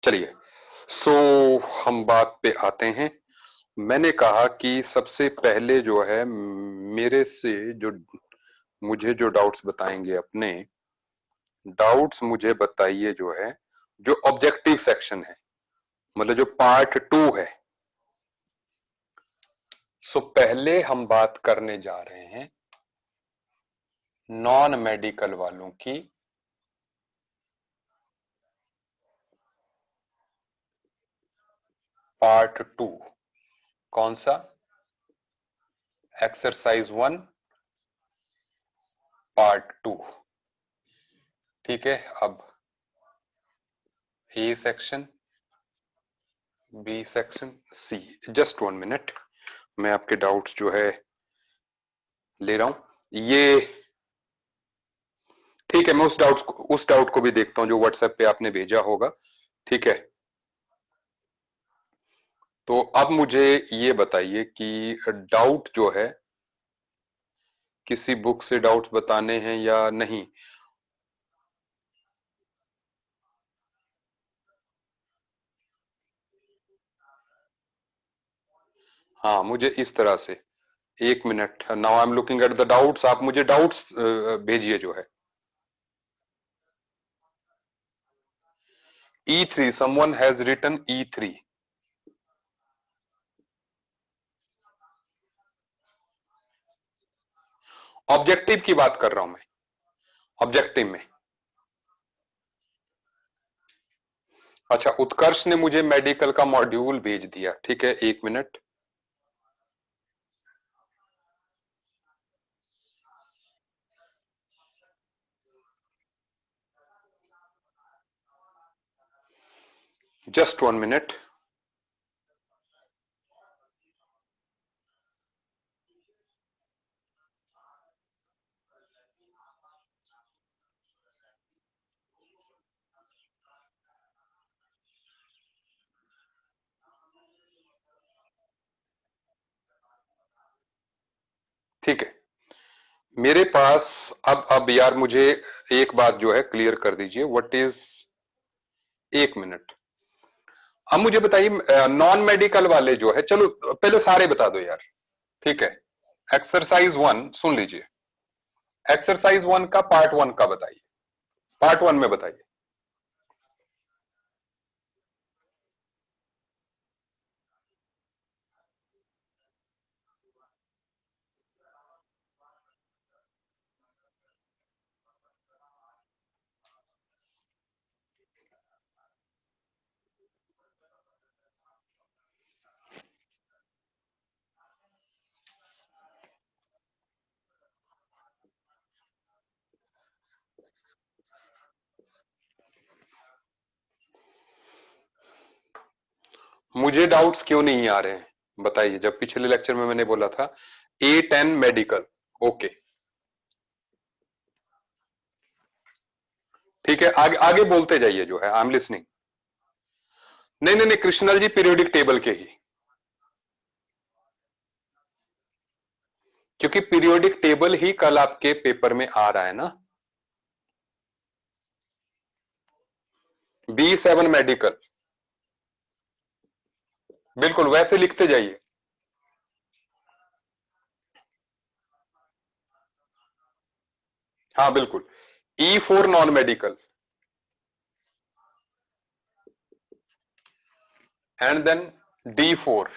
चलिए, सो हम बात पे आते हैं। मैंने कहा कि सबसे पहले जो है मेरे से जो मुझे जो डाउट्स बताएंगे अपने डाउट्स मुझे बताइए जो है जो ऑब्जेक्टिव सेक्शन है, मतलब जो पार्ट 2 है। सो पहले हम बात करने जा रहे हैं नॉन मेडिकल वालों की। पार्ट 2 कौन सा? Exercise 1 part 2। ठीक है, अब A section, B section, C. Just 1 minute, मैं आपके डाउट्स जो है ले रहा हूं। ये ठीक है, मैं उस डाउट को भी देखता हूं जो व्हाट्सएप पे आपने भेजा होगा। ठीक है, तो अब मुझे ये बताइए कि डाउट जो है किसी बुक से डाउट्स बताने हैं या नहीं। हाँ, मुझे इस तरह से 1 minute, now I am looking at the doubts. आप मुझे डाउट्स भेजिए जो है। E3, someone has written E3। Objective की बात कर रहा हूं मैं, ऑब्जेक्टिव में। अच्छा, उत्कर्ष ने मुझे मेडिकल का मॉड्यूल भेज दिया। ठीक है, 1 मिनट। Just 1 minute. ठीक है, मेरे पास अब यार मुझे एक बात जो है क्लियर कर दीजिए। What is 1 minute. अब मुझे बताइए नॉन मेडिकल वाले जो है, चलो पहले सारे बता दो यार। ठीक है, एक्सरसाइज 1 सुन लीजिए। एक्सरसाइज 1 का पार्ट 1 का बताइए, पार्ट 1 में बताइए। मुझे डाउट्स क्यों नहीं आ रहे हैं बताइए। जब पिछले लेक्चर में मैंने बोला था A10 मेडिकल, ओके ठीक है, आगे आगे बोलते जाइए जो है, आई एम लिसनिंग। नहीं नहीं नहीं, कृष्णल जी पीरियोडिक टेबल के ही, क्योंकि पीरियोडिक टेबल ही कल आपके पेपर में आ रहा है ना। B7 मेडिकल, बिल्कुल वैसे लिखते जाइए। हाँ बिल्कुल, E4 non medical, and then D4,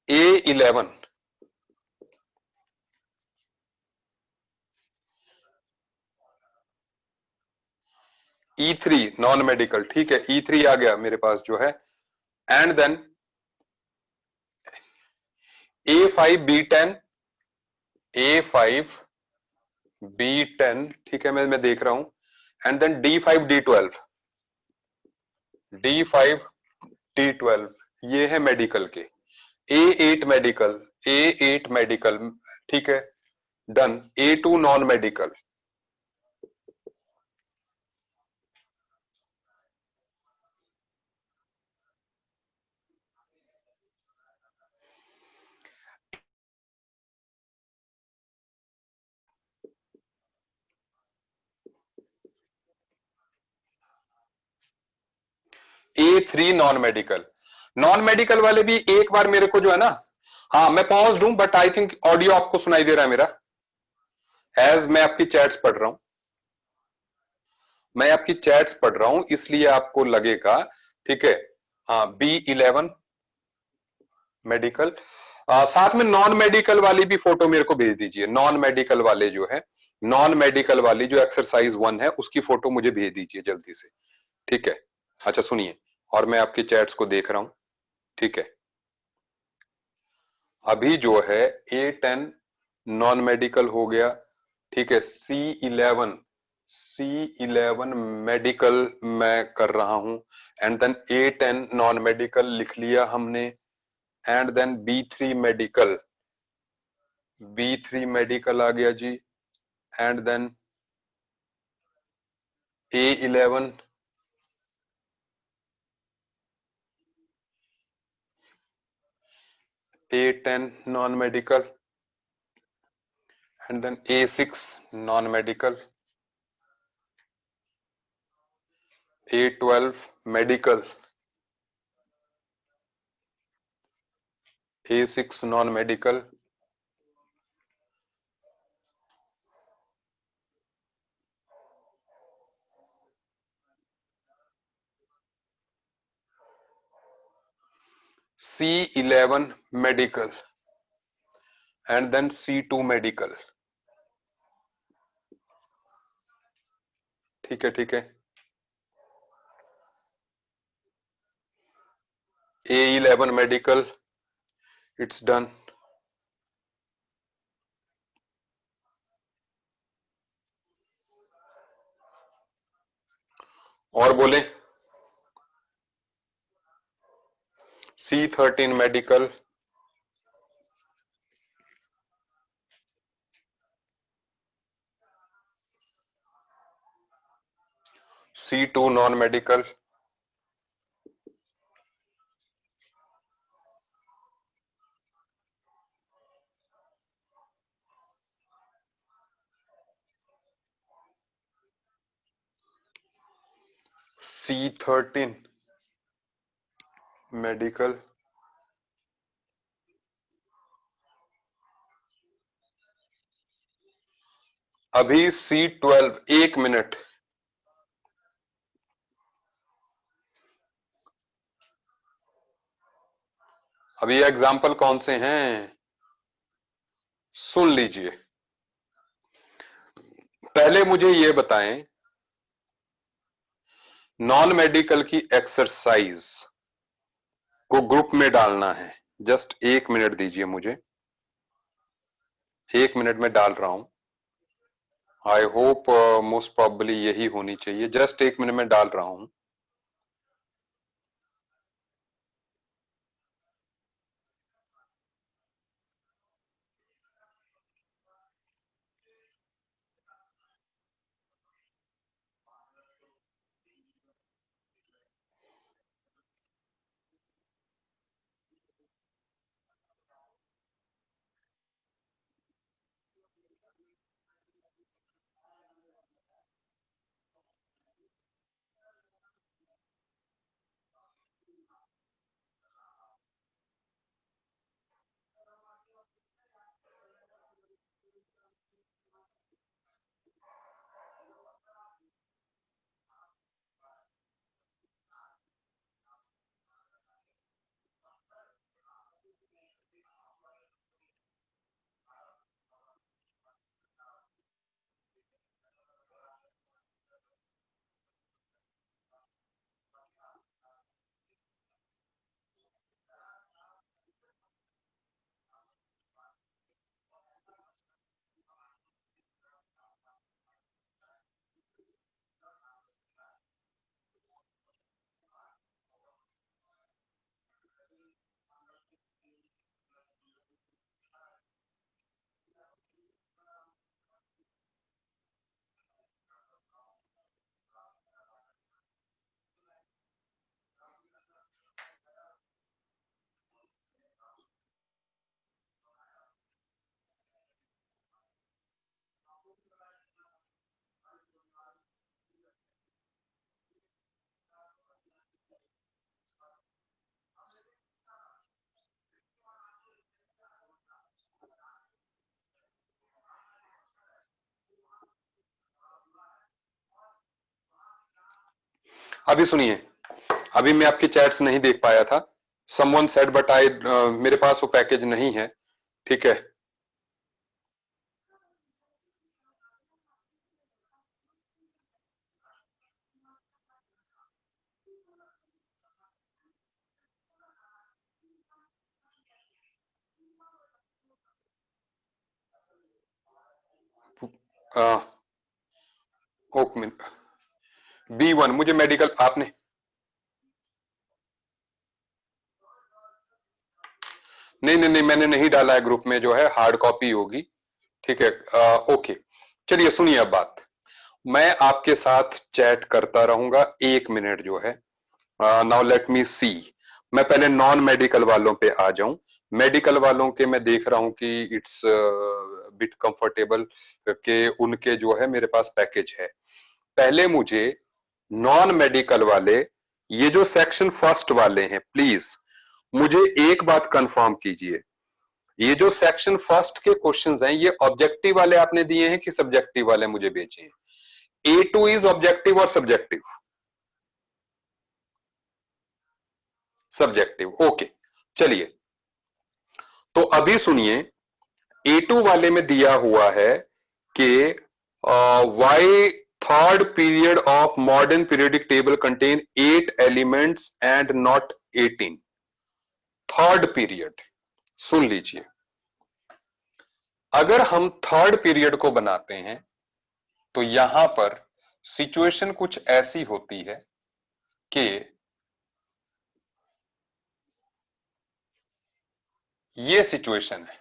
A11, E3 non medical. ठीक है, E3 आ गया मेरे पास जो है, and then A5 B10, A5 B10। ठीक है, मैं देख रहा हूं, and then D5 D12, D5 D12 ये है मेडिकल के। A8 medical, A8 medical. ठीक है, done. A2 non medical. A3 non medical. Non medical वाले भी एक बार मेरे को जो है ना, हाँ मैं पहुंच हूं, बट आई थिंक ऑडियो आपको सुनाई दे रहा है मेरा, एज मैं आपकी चैट्स पढ़ रहा हूं, मैं आपकी चैट्स पढ़ रहा हूं, इसलिए आपको लगेगा। ठीक है। हाँ, B11 मेडिकल। साथ में नॉन मेडिकल वाली भी फोटो मेरे को भेज दीजिए, नॉन मेडिकल वाले जो है, नॉन मेडिकल वाली जो एक्सरसाइज 1 है उसकी फोटो मुझे भेज दीजिए जल्दी से। ठीक है। अच्छा सुनिए, और मैं आपकी चैट्स को देख रहा हूं। ठीक है। अभी जो है A10 नॉन मेडिकल हो गया। ठीक है। C11 मेडिकल मैं कर रहा हूं, and then A10 non medical लिख लिया हमने, एंड देन B3 मेडिकल आ गया जी, and then A11, A10 non medical, and then A6 non medical, A12 medical, A6 non medical, C11 medical, and then C2 medical. ठीक है, ठीक है। A11 medical, it's done. और बोले, C13 medical, C2 non medical, C13 medical, अभी C12, 1 minute. अभी example कौन से हैं, सुन लीजिए। पहले मुझे ये बताएं, नॉन मेडिकल की एक्सरसाइज को ग्रुप में डालना है। जस्ट 1 मिनट दीजिए मुझे, 1 मिनट में डाल रहा हूं। आई होप मोस्ट प्रॉब्ली यही होनी चाहिए। जस्ट 1 मिनट में डाल रहा हूं। अभी सुनिए, अभी मैं आपकी चैट्स नहीं देख पाया था। समवन सेड बट आई, मेरे पास वो पैकेज नहीं है। ठीक है, ओक मिनट। B1 मुझे मेडिकल आपने, नहीं नहीं नहीं, मैंने नहीं डाला है ग्रुप में, जो है हार्ड कॉपी होगी। ठीक है, ओके। चलिए सुनिए अब बात। मैं आपके साथ चैट करता रहूंगा 1 मिनट जो है। नाउ लेट मी सी। मैं पहले नॉन मेडिकल वालों पे आ जाऊं। मेडिकल वालों के मैं देख रहा हूं कि इट्स बिट कंफर्टेबल के उनके जो है मेरे पास पैकेज है। पहले मुझे नॉन मेडिकल वाले, ये जो सेक्शन फर्स्ट वाले हैं, प्लीज मुझे एक बात कंफर्म कीजिए। ये जो सेक्शन फर्स्ट के क्वेश्चंस हैं, ये ऑब्जेक्टिव वाले आपने दिए हैं कि सब्जेक्टिव वाले मुझे भेजे हैं? A2 इज ऑब्जेक्टिव और सब्जेक्टिव? Subjective, okay. चलिए, तो अभी सुनिए, A2 वाले में दिया हुआ है कि why third period of modern periodic table contain 8 elements and not 18। Third period, सुन लीजिए, अगर हम थर्ड पीरियड को बनाते हैं तो यहां पर सिचुएशन कुछ ऐसी होती है कि ये सिचुएशन है,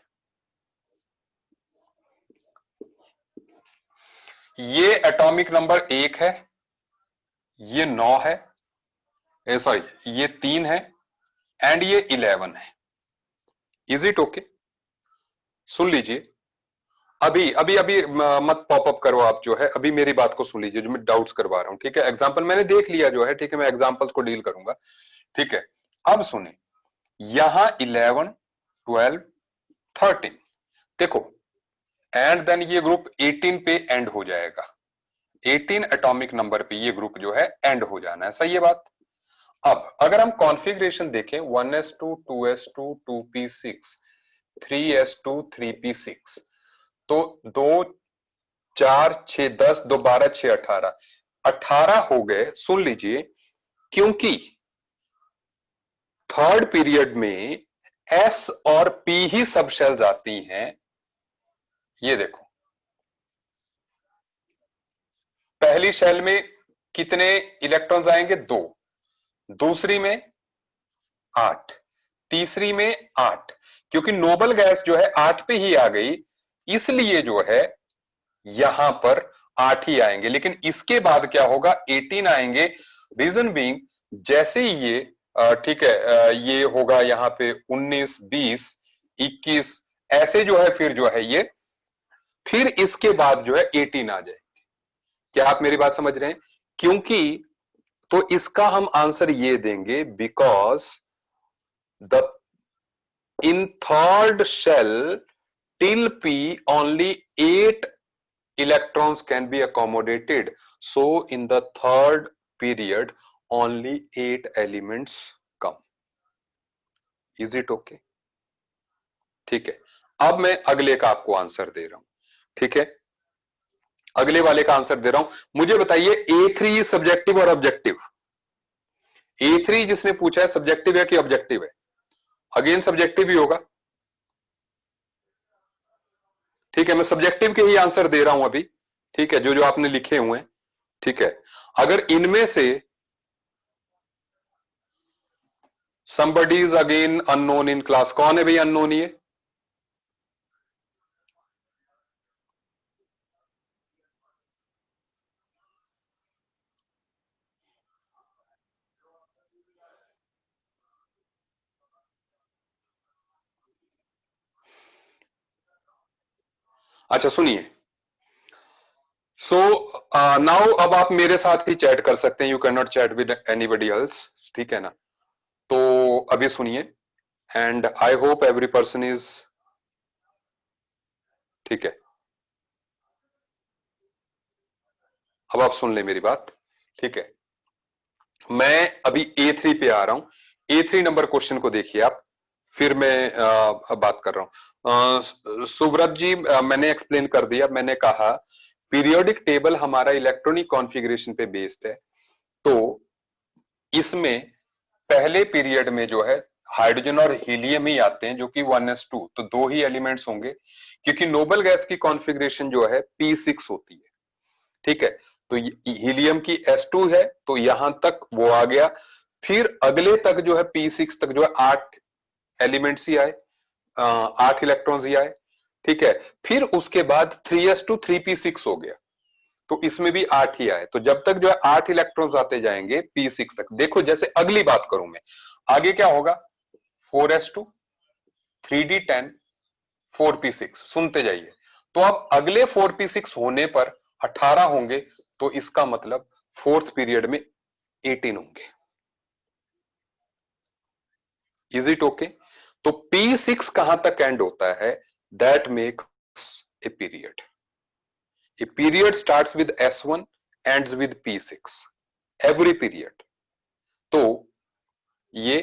ये एटॉमिक नंबर 1 है, ये 9 है, सॉरी ये 3 है, एंड ये 11 है। Is it okay? सुन लीजिए, अभी अभी अभी मत पॉप अप करो आप, जो है अभी मेरी बात को सुन लीजिए जो मैं डाउट्स करवा रहा हूं। ठीक है, एग्जांपल मैंने देख लिया जो है, ठीक है, मैं एग्जांपल्स को डील करूंगा। ठीक है, अब सुने, यहां 11, 12, 13, देखो, एंड देन ये ग्रुप 18 पे एंड हो जाएगा। 18 एटॉमिक नंबर पे ये ग्रुप जो है एंड हो जाना है, सही है बात? अब अगर हम कॉन्फ़िगरेशन देखें, 1s2 2s2 2p6 3s2 3p6, तो 2 4 6 10 2 12 6 18, 18 हो गए। सुन लीजिए, क्योंकि थर्ड पीरियड में एस और पी ही सब शेल्स आती हैं। ये देखो, पहली शेल में कितने इलेक्ट्रॉन्स आएंगे? 2। दूसरी में 8, तीसरी में 8, क्योंकि नोबल गैस जो है 8 पे ही आ गई, इसलिए जो है यहां पर 8 ही आएंगे। लेकिन इसके बाद क्या होगा? 18 आएंगे। रीजन बीइंग, जैसे ही ये ठीक है, ये होगा यहां पे 19 20 21, ऐसे जो है फिर जो है ये, फिर इसके बाद जो है 18 आ जाए। क्या आप मेरी बात समझ रहे हैं? क्योंकि, तो इसका हम आंसर ये देंगे, because the in third shell till p only 8 electrons can be accommodated, so in the third period only 8 elements come. Is it okay? ठीक है, अब मैं अगले का आपको आंसर दे रहा हूं। ठीक है, अगले वाले का आंसर दे रहा हूं। मुझे बताइए, A3 सब्जेक्टिव और ऑब्जेक्टिव? A3 जिसने पूछा है, सब्जेक्टिव है कि ऑब्जेक्टिव है? अगेन सब्जेक्टिव ही होगा। ठीक है, मैं सब्जेक्टिव के ही आंसर दे रहा हूं अभी। ठीक है, जो जो आपने लिखे हुए हैं। ठीक है, अगर इनमें से somebody is again unknown in class, कौन है भाई अननोन? ये अच्छा सुनिए, सो नाउ अब आप मेरे साथ ही चैट कर सकते हैं, you can not chat with anybody else. ठीक है ना? तो अभी सुनिए, and I hope every person is, ठीक है, अब आप सुन ले मेरी बात। ठीक है, मैं अभी A3 पे आ रहा हूं। A3 नंबर क्वेश्चन को देखिए आप, फिर मैं बात कर रहा हूं। सुब्रत जी, मैंने एक्सप्लेन कर दिया। मैंने कहा पीरियोडिक टेबल हमारा इलेक्ट्रॉनिक कॉन्फ़िगरेशन पे बेस्ड है। तो इसमें पहले पीरियड में जो है हाइड्रोजन और हीलियम ही आते हैं, जो कि 1s2, तो दो ही एलिमेंट्स होंगे, क्योंकि नोबल गैस की कॉन्फ़िगरेशन जो है P6 होती है। ठीक है, तो हीलियम की S2 है, तो यहां तक वो आ गया। फिर अगले तक जो है P6 तक जो है 8 एलिमेंट्स ही आए, 8 इलेक्ट्रॉन्स ही आए। ठीक है, फिर उसके बाद 3s2 3p6 हो गया, तो इसमें भी 8 ही आए। तो जब तक जो है 8 इलेक्ट्रॉन्स आते जाएंगे P6 तक। देखो जैसे अगली बात करूं मैं, आगे क्या होगा, 4s2 3d10 4p6, सुनते जाइए। तो अब अगले 4p6 होने पर 18 होंगे, तो इसका मतलब फोर्थ पीरियड में 18 होंगे। Is it okay? तो P6 कहां तक एंड होता है, that makes a period. A period starts with S1 ends with P6, every period. तो ये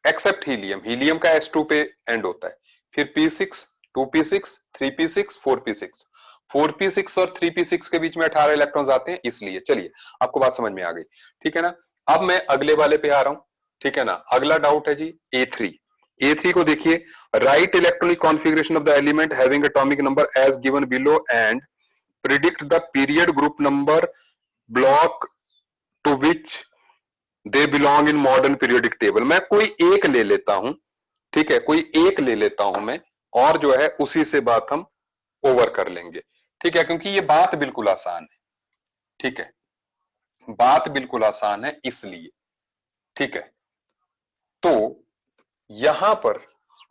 एक्सेप्ट हीलियम, हीलियम का S2 पे एंड होता है। फिर P6, 2p6, 3p6, 4p6, 4p6 और 3p6 के बीच में 18 इलेक्ट्रॉन्स आते हैं, इसलिए। चलिए, आपको बात समझ में आ गई, ठीक है ना? अब मैं अगले वाले पे आ रहा हूं, ठीक है ना? अगला डाउट है जी A3। A3 को देखिए, write electronic configuration of the element having atomic number as given below and predict the period group number block to which they belong in modern periodic table. मैं कोई एक ले लेता हूं, ठीक है, कोई एक ले लेता हूं मैं, और जो है उसी से बात हम ओवर कर लेंगे। ठीक है, क्योंकि ये बात बिल्कुल आसान है। ठीक है, बात बिल्कुल आसान है इसलिए। ठीक है, तो यहां पर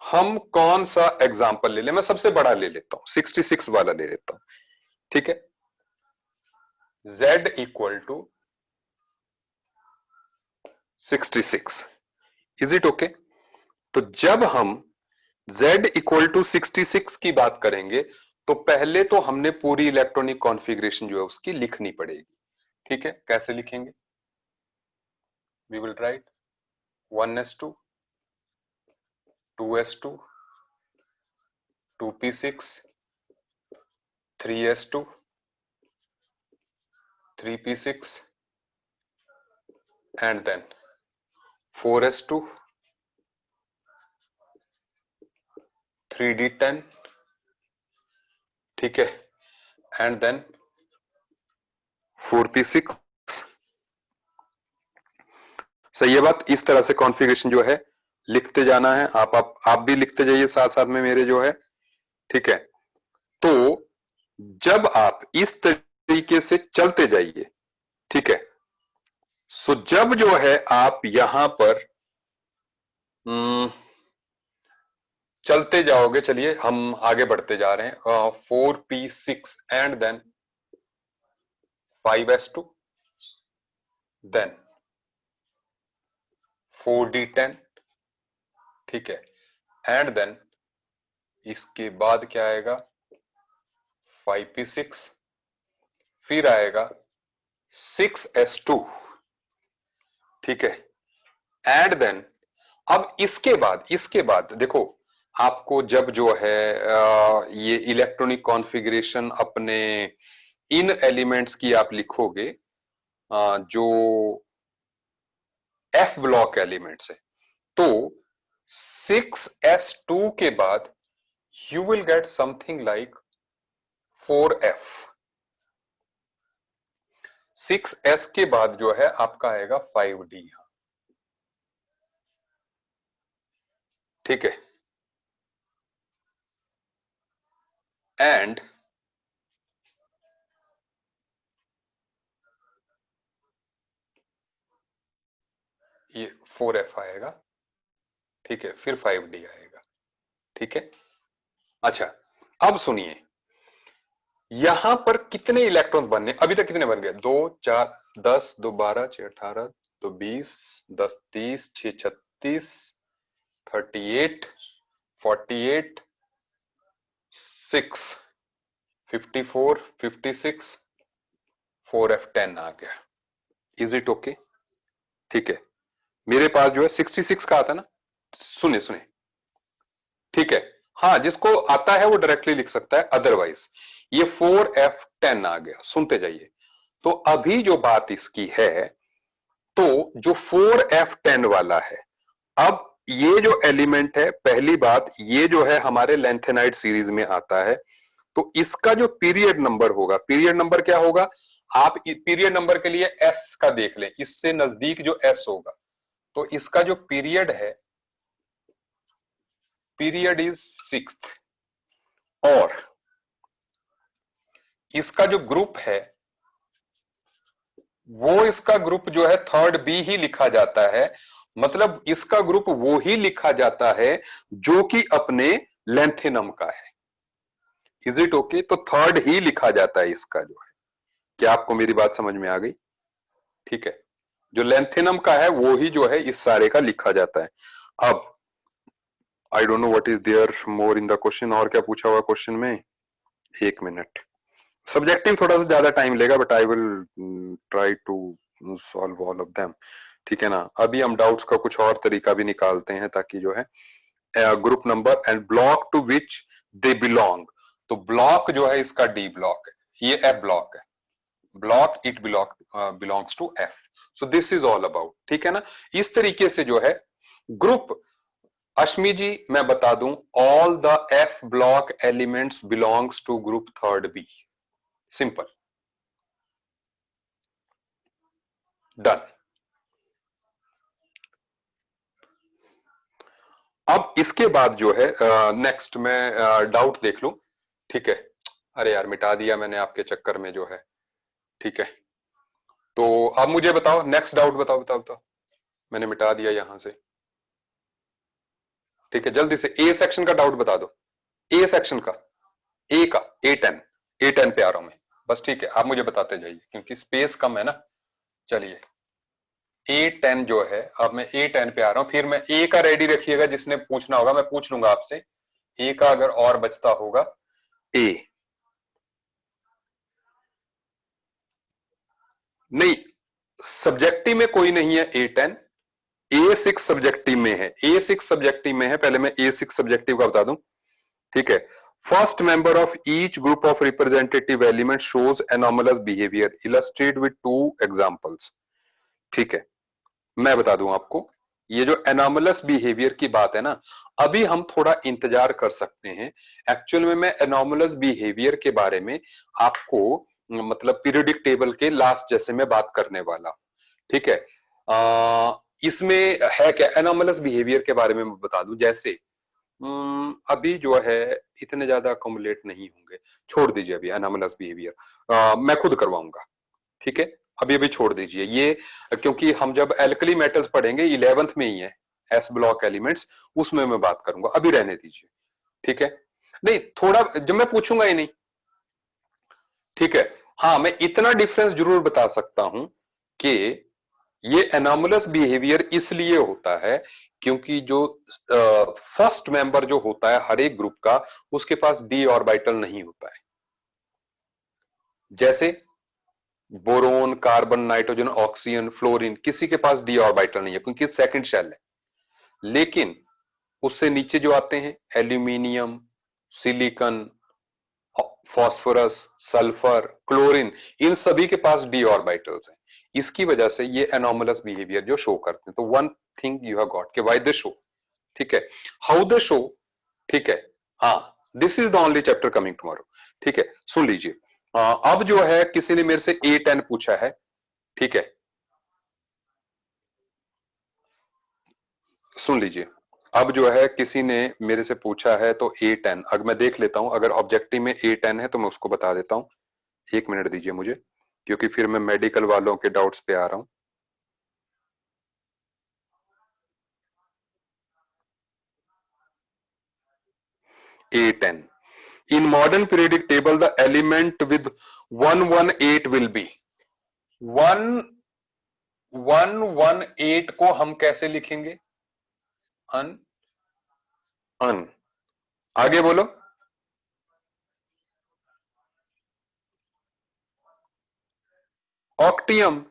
हम कौन सा एग्जाम्पल ले ले, मैं सबसे बड़ा ले लेता हूं, 66 वाला ले लेता हूं। ठीक है, Z equal to 66, is it okay? तो जब हम Z इक्वल टू 66 की बात करेंगे, तो पहले तो हमने पूरी इलेक्ट्रॉनिक कॉन्फ़िगरेशन जो है उसकी लिखनी पड़ेगी। ठीक है, कैसे लिखेंगे? We will write 1s2 2s2 2p6 3s2 3p6 and then 4s2 3d10, ठीक है, एंड देन 4p6। सही है बात? इस तरह से कॉन्फ़िगरेशन जो है लिखते जाना है। आप भी लिखते जाइए साथ साथ में मेरे जो है। ठीक है, तो जब आप इस तरीके से चलते जाइए, ठीक है, सो जब जो है आप यहां पर चलते जाओगे, चलिए हम आगे बढ़ते जा रहे हैं। 4p6 and then 5s2, then 4d10, ठीक है, एंड देन इसके बाद क्या आएगा, 5p6, फिर आएगा 6s2, ठीक है, एंड देन अब इसके बाद देखो, आपको जब जो है ये इलेक्ट्रॉनिक कॉन्फ़िगरेशन अपने इन एलिमेंट्स की आप लिखोगे, जो एफ ब्लॉक एलिमेंट्स है, तो 6s2 के बाद you will get something like 4f। 6s के बाद जो है आपका आएगा 5d, ठीक है, एंड ये 4f आएगा, ठीक है, फिर 5d आएगा। ठीक है, अच्छा, अब सुनिए, यहां पर कितने इलेक्ट्रॉन बनने, अभी तक कितने बन गए, 2 4 10 2 12 6 18 2 20 10 30 6 36 38 48 6 54 56 4f10 आ गया। Is it okay? ठीक है, मेरे पास जो है 66 का आता है ना, सुने सुने, ठीक है। हाँ, जिसको आता है वो डायरेक्टली लिख सकता है, अदरवाइज ये 4F10 आ गया, सुनते जाइए। तो अभी जो बात इसकी है, तो जो 4F10 वाला है, अब ये जो एलिमेंट है, पहली बात ये जो है हमारे लेंथेनाइड सीरीज में आता है, तो इसका जो पीरियड नंबर होगा, पीरियड नंबर क्या होगा, आप पीरियड नंबर के लिए एस का देख लें, इससे नजदीक जो एस होगा, तो इसका जो पीरियड है, पीरियड इज 6, और इसका जो ग्रुप है, वो इसका ग्रुप जो है थर्ड बी ही लिखा जाता है, मतलब इसका ग्रुप वो ही लिखा जाता है जो कि अपने लेंथेनम का है। Is it okay? तो थर्ड ही लिखा जाता है इसका जो है। क्या आपको मेरी बात समझ में आ गई? ठीक है, जो लेंथेनम का है वो ही जो है इस सारे का लिखा जाता है। अब I don't know what is there more in the question, और क्या पूछा हुआ क्वेश्चन में, एक मिनट। सब्जेक्टिव थोड़ा सा ज्यादा टाइम लेगा, but I will try to solve all of them. ठीक है ना, अभी हम डाउट्स का कुछ और तरीका भी निकालते हैं, ताकि जो है group number and block to which they belong. तो ब्लॉक जो है इसका डी ब्लॉक है, ये एफ ब्लॉक है, block it belongs to F. So this is all about, ठीक है ना। इस तरीके से जो है ग्रुप, अश्मी जी मैं बता दूं, all the F block elements belongs to group third B, simple, done. अब इसके बाद जो है नेक्स्ट में डाउट देख लूं, ठीक है। अरे यार, मिटा दिया मैंने आपके चक्कर में जो है, ठीक है। तो अब मुझे बताओ, नेक्स्ट डाउट बताओ बताओ बताओ, मैंने मिटा दिया यहां से, ठीक है। जल्दी से ए सेक्शन का डाउट बता दो, ए सेक्शन का, ए का, ए10 पे आ रहा हूं मैं, बस ठीक है, आप मुझे बताते जाइए क्योंकि स्पेस कम है ना। चलिए, ए10 जो है, अब मैं ए10 पे आ रहा हूं, फिर मैं ए का रेडी रखिएगा, जिसने पूछना होगा मैं पूछ लूंगा आपसे, ए का अगर और बचता होगा। ए नहीं, सब्जेक्टिव में कोई नहीं है ए10, ए6 सब्जेक्टिव में है, ए6 सब्जेक्टिव में है, पहले मैं ए6 सब्जेक्टिव का बता दूं, ठीक है। First member of each group of representative element shows anomalous behaviour, illustrate with two examples, ठीक है। मैं बता दूं आपको, ये जो एनोमलस बिहेवियर की बात है ना, अभी हम थोड़ा इंतजार कर सकते हैं। एक्चुअल में मैं एनोमलस बिहेवियर के बारे में आपको मतलब पीरियोडिक टेबल के लास्ट जैसे मैं बात करने वाला हूं, ठीक है। इसमें है क्या, एनोमलस बिहेवियर के बारे में मैं बता दूं, जैसे अभी जो है इतने ज्यादा अकोमुलेट नहीं होंगे, छोड़ दीजिए अभी एनोमलस बिहेवियर, मैं खुद करवाऊंगा, ठीक है। अभी अभी छोड़ दीजिए ये, क्योंकि हम जब एल्कली मेटल्स पढ़ेंगे 11th में ही है, एस ब्लॉक एलिमेंट्स, उसमें मैं बात करूंगा, अभी रहने दीजिए, ठीक है। नहीं, थोड़ा जब मैं पूछूंगा ही नहीं, ठीक है। हाँ, मैं इतना डिफरेंस जरूर बता सकता हूं कि ये एनोमलस बिहेवियर इसलिए होता है क्योंकि जो फर्स्ट मेंबर जो होता है हर एक ग्रुप का, उसके पास डी ऑर्बिटल नहीं होता है। जैसे boron, carbon, nitrogen, oxygen, fluorine, किसी के पास डी ऑर्बिटल नहीं है क्योंकि सेकंड शेल है। लेकिन उससे नीचे जो आते हैं, aluminium, silicon, phosphorus, sulphur, chlorine, इन सभी के पास डी ऑर्बिटल्स हैं। इसकी वजह से ये एनोमलस बिहेवियर जो शो करते हैं। तो one thing you have got, कि व्हाई दे शो, ठीक है, हाउ दे शो, ठीक है। हाँ, this is the only chapter coming tomorrow, ठीक है। सुन लीजिए, अब जो है किसी ने मेरे से ए10 पूछा है, ठीक है, सुन लीजिए। अब जो है किसी ने मेरे से पूछा है तो ए10, अगर मैं देख लेता हूं, अगर ऑब्जेक्टिव में ए10 है तो मैं उसको बता देता हूं। एक मिनट दीजिए मुझे, क्योंकि फिर मैं मेडिकल वालों के डाउट्स पे आ रहा हूं। A10, in modern periodic table the element with 118 will be 118 को हम कैसे लिखेंगे, अन, अन, आगे बोलो, ऑक्टियम,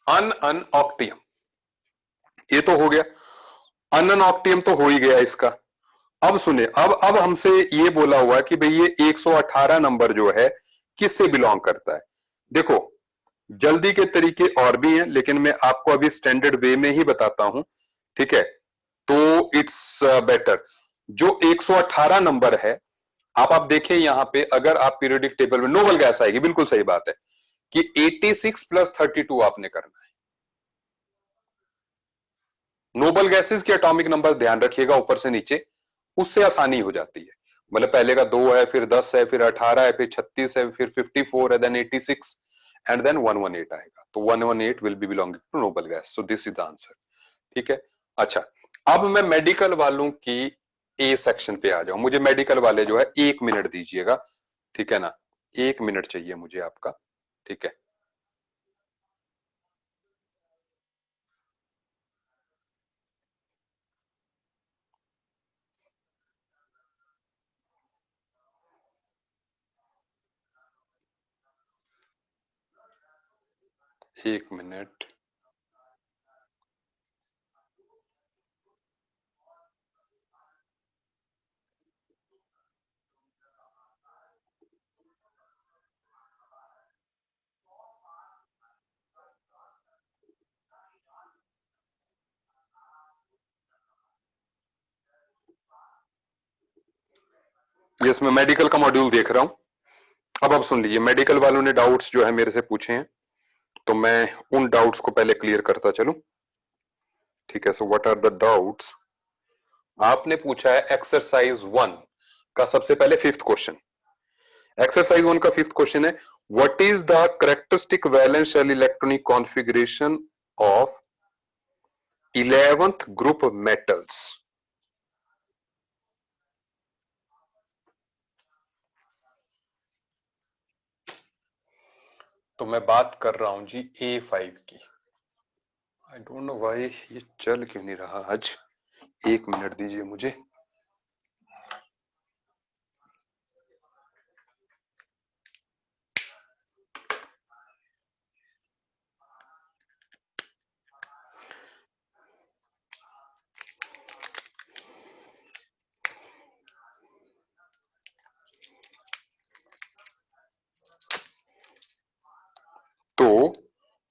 अन ऑक्टियम, ये तो हो गया। अन ऑक्टियम तो हो ही गया इसका। अब सुने, अब हमसे ये बोला हुआ है कि भाई ये 118 नंबर जो है किससे बिलोंग करता है। देखो, जल्दी के तरीके और भी हैं, लेकिन मैं आपको अभी स्टैंडर्ड वे में ही बताता हूं, ठीक है। तो इट्स बेटर, जो 118 नंबर है, आप देखें यहां पे, अगर आप पीरियोडिक टेबल में नोबल गैस आएगी, बिल्कुल सही बात है कि 86 प्लस 32 आपने करना है। नोबल गैसेस के एटॉमिक नंबर ध्यान रखिएगा ऊपर से नीचे, उससे आसानी हो जाती है। मतलब पहले का 2 है, फिर 10 है, फिर 18 है, फिर 36 है, फिर 54 है, देन 86 एंड देन 118 आएगा। तो 118 will be belonging to noble gas, so this is the answer. ठीक है। अच्छा, अब मैं मेडिकल वालों की ए सेक्शन पे आ जाऊं। मुझे मेडिकल वाले जो है 1 मिनट दीजिएगा, ठीक है ना। 1 मिनट चाहिए मुझे आपका, ठीक है। 1 मिनट। यस, मैं मेडिकल का मॉड्यूल देख रहा हूं। अब सुन लीजिए, मेडिकल वालों ने डाउट्स जो है मेरे से पूछे हैं, तो मैं उन डाउट्स को पहले क्लियर करता चलूं, ठीक है। So what are the doubts. आपने पूछा है एक्सरसाइज 1 का सबसे पहले फिफ्थ क्वेश्चन। एक्सरसाइज 1 का फिफ्थ क्वेश्चन है, what is the characteristic valence shell electronic configuration of 11th group metals. तो मैं बात कर रहा हूं जी A5 की। आई डोंट नो व्हाई ये चल क्यों नहीं रहा आज। 1 मिनट दीजिए मुझे। तो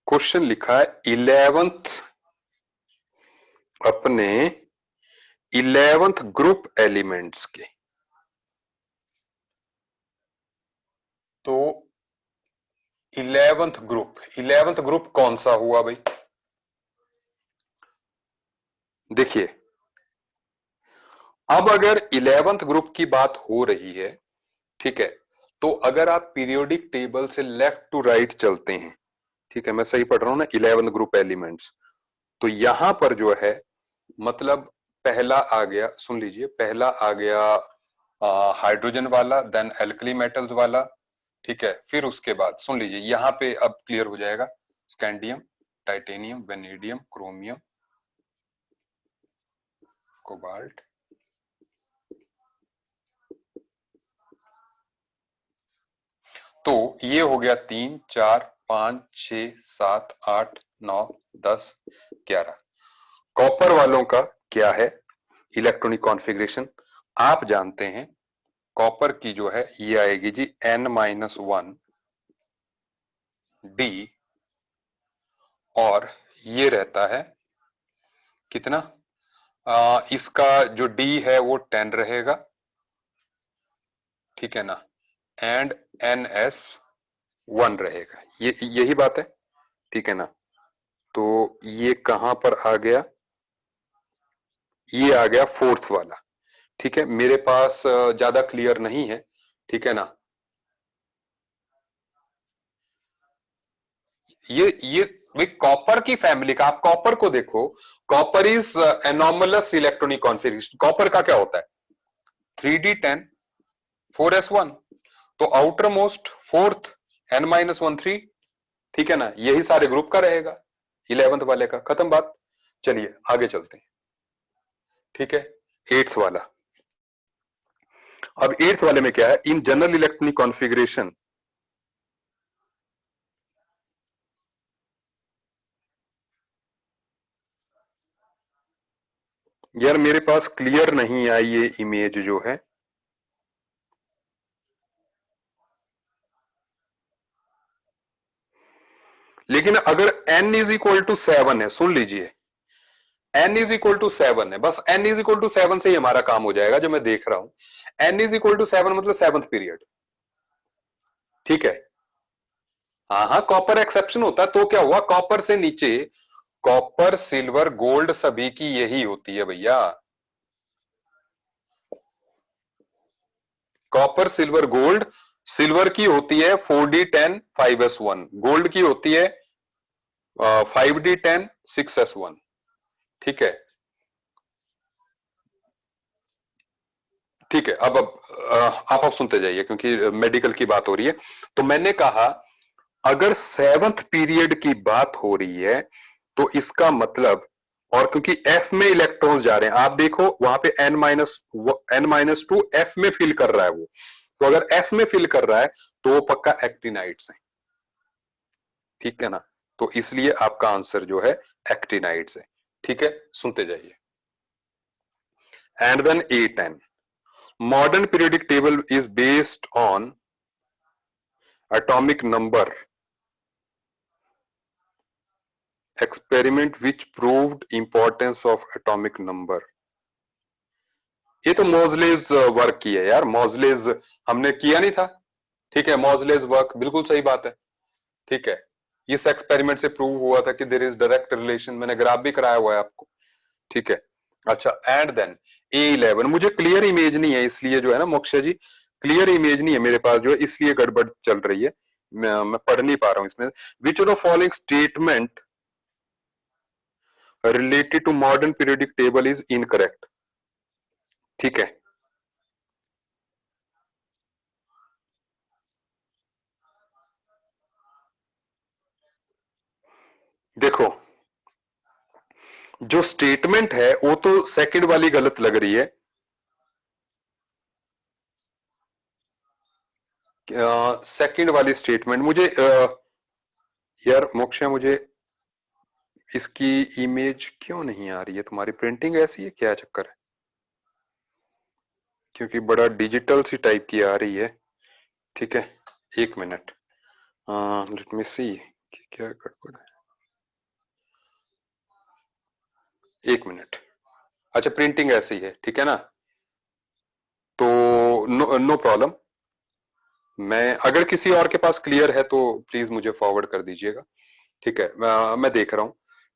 क्वेश्चन लिखा है 11th, अपने 11th ग्रुप एलिमेंट्स के। तो 11th ग्रुप कौन सा हुआ भाई। देखिए, अब अगर 11th ग्रुप की बात हो रही है, ठीक है, तो अगर आप पीरियोडिक टेबल से लेफ्ट टू राइट चलते हैं, ठीक है, मैं सही पढ़ रहा हूं ना, 11th ग्रुप एलिमेंट्स, तो यहां पर जो है, मतलब पहला आ गया, सुन लीजिए, पहला आ गया हाइड्रोजन वाला, देन एल्कली मेटल्स वाला, ठीक है। फिर उसके बाद सुन लीजिए, यहां पे अब क्लियर हो जाएगा, scandium, titanium, vanadium, chromium, cobalt, तो ये हो गया 3 4 5 6 7 8 9 10 11। कॉपर वालों का क्या है इलेक्ट्रॉनिक कॉन्फ़िगरेशन, आप जानते हैं। कॉपर की जो है ये आएगी जी N-1 डी, और ये रहता है कितना, इसका जो डी है वो 10 रहेगा, ठीक है ना, एंड NS1 रहेगा, ये यही बात है, ठीक है ना। तो ये कहां पर आ गया, ये आ गया फोर्थ वाला, ठीक है। मेरे पास ज्यादा क्लियर नहीं है, ठीक है ना। ये भाई कॉपर की फैमिली का, आप कॉपर को देखो, copper is anomalous electronic configuration. Copper का क्या होता है, 3D10 4s1, तो आउटर मोस्ट फोर्थ N-1 3, ठीक है ना, यही सारे ग्रुप का रहेगा 11th वाले का, खत्म बात। चलिए आगे चलते हैं, ठीक है। 8th वाला, अब 8th वाले में क्या है, इन जनरल इलेक्ट्रॉनिक कॉन्फ़िगरेशन, यार मेरे पास क्लियर नहीं आई ये इमेज जो है। लेकिन अगर n इज इक्वल टू 7 है, सुन लीजिए, n इज इक्वल टू 7 है, बस n इज इक्वल टू 7 से ही हमारा काम हो जाएगा, जो मैं देख रहा हूं। n इज इक्वल टू 7 मतलब 7th पीरियड, ठीक है। हाँ हाँ, कॉपर एक्सेप्शन होता है, तो क्या हुआ, कॉपर से नीचे कॉपर सिल्वर गोल्ड सभी की यही होती है भैया। कॉपर सिल्वर गोल्ड, सिल्वर की होती है 4d10 5s1, गोल्ड की होती है 5d10 6s1, ठीक है। ठीक है, आप अब सुनते जाइए क्योंकि मेडिकल की बात हो रही है। तो मैंने कहा अगर 7th पीरियड की बात हो रही है तो इसका मतलब, और क्योंकि एफ में इलेक्ट्रॉन्स जा रहे हैं, आप देखो वहां पे n-2 एफ में फिल कर रहा है वो, तो अगर एफ में फिल कर रहा है तो वो पक्का एक्टिनाइड्स है, ठीक है ना। तो इसलिए आपका आंसर जो है एक्टिनाइड्स है, ठीक है। सुनते जाइए। And then A10, modern periodic table is based on atomic number experiment which proved importance of atomic number। ये तो मोजलेज वर्क की है यार, मोजलेज हमने किया नहीं था, ठीक है। मोजलेज वर्क बिल्कुल सही बात है, ठीक है। इस एक्सपेरिमेंट से प्रूव हुआ था कि देयर इज डायरेक्ट रिलेशन, मैंने ग्राफ भी कराया हुआ है आपको, ठीक है। अच्छा, एंड देन A11, मुझे क्लियर इमेज नहीं है इसलिए जो है ना मोक्षा जी, क्लियर इमेज नहीं है मेरे पास जो है, इसलिए गड़बड़ चल रही है, मैं पढ़ नहीं पा रहा हूं इसमें। Which of the following statement related to modern periodic table is incorrect, ठीक है। देखो, जो स्टेटमेंट है वो तो सेकंड वाली गलत लग रही है। सेकंड वाली स्टेटमेंट मुझे यार मोक्षा, मुझे इसकी इमेज क्यों नहीं आ रही है, तुम्हारी प्रिंटिंग ऐसी है क्या, चक्कर है, क्योंकि बड़ा डिजिटल सी टाइप की आ रही है, ठीक है। एक मिनट, लेट मी सी क्या गड़बड़ है, एक मिनट। अच्छा, प्रिंटिंग ऐसी है, ठीक है ना, तो नो नो प्रॉब्लम। मैं अगर किसी और के पास क्लियर है तो प्लीज मुझे फॉरवर्ड कर दीजिएगा, ठीक है। मैं देख रहा हूं,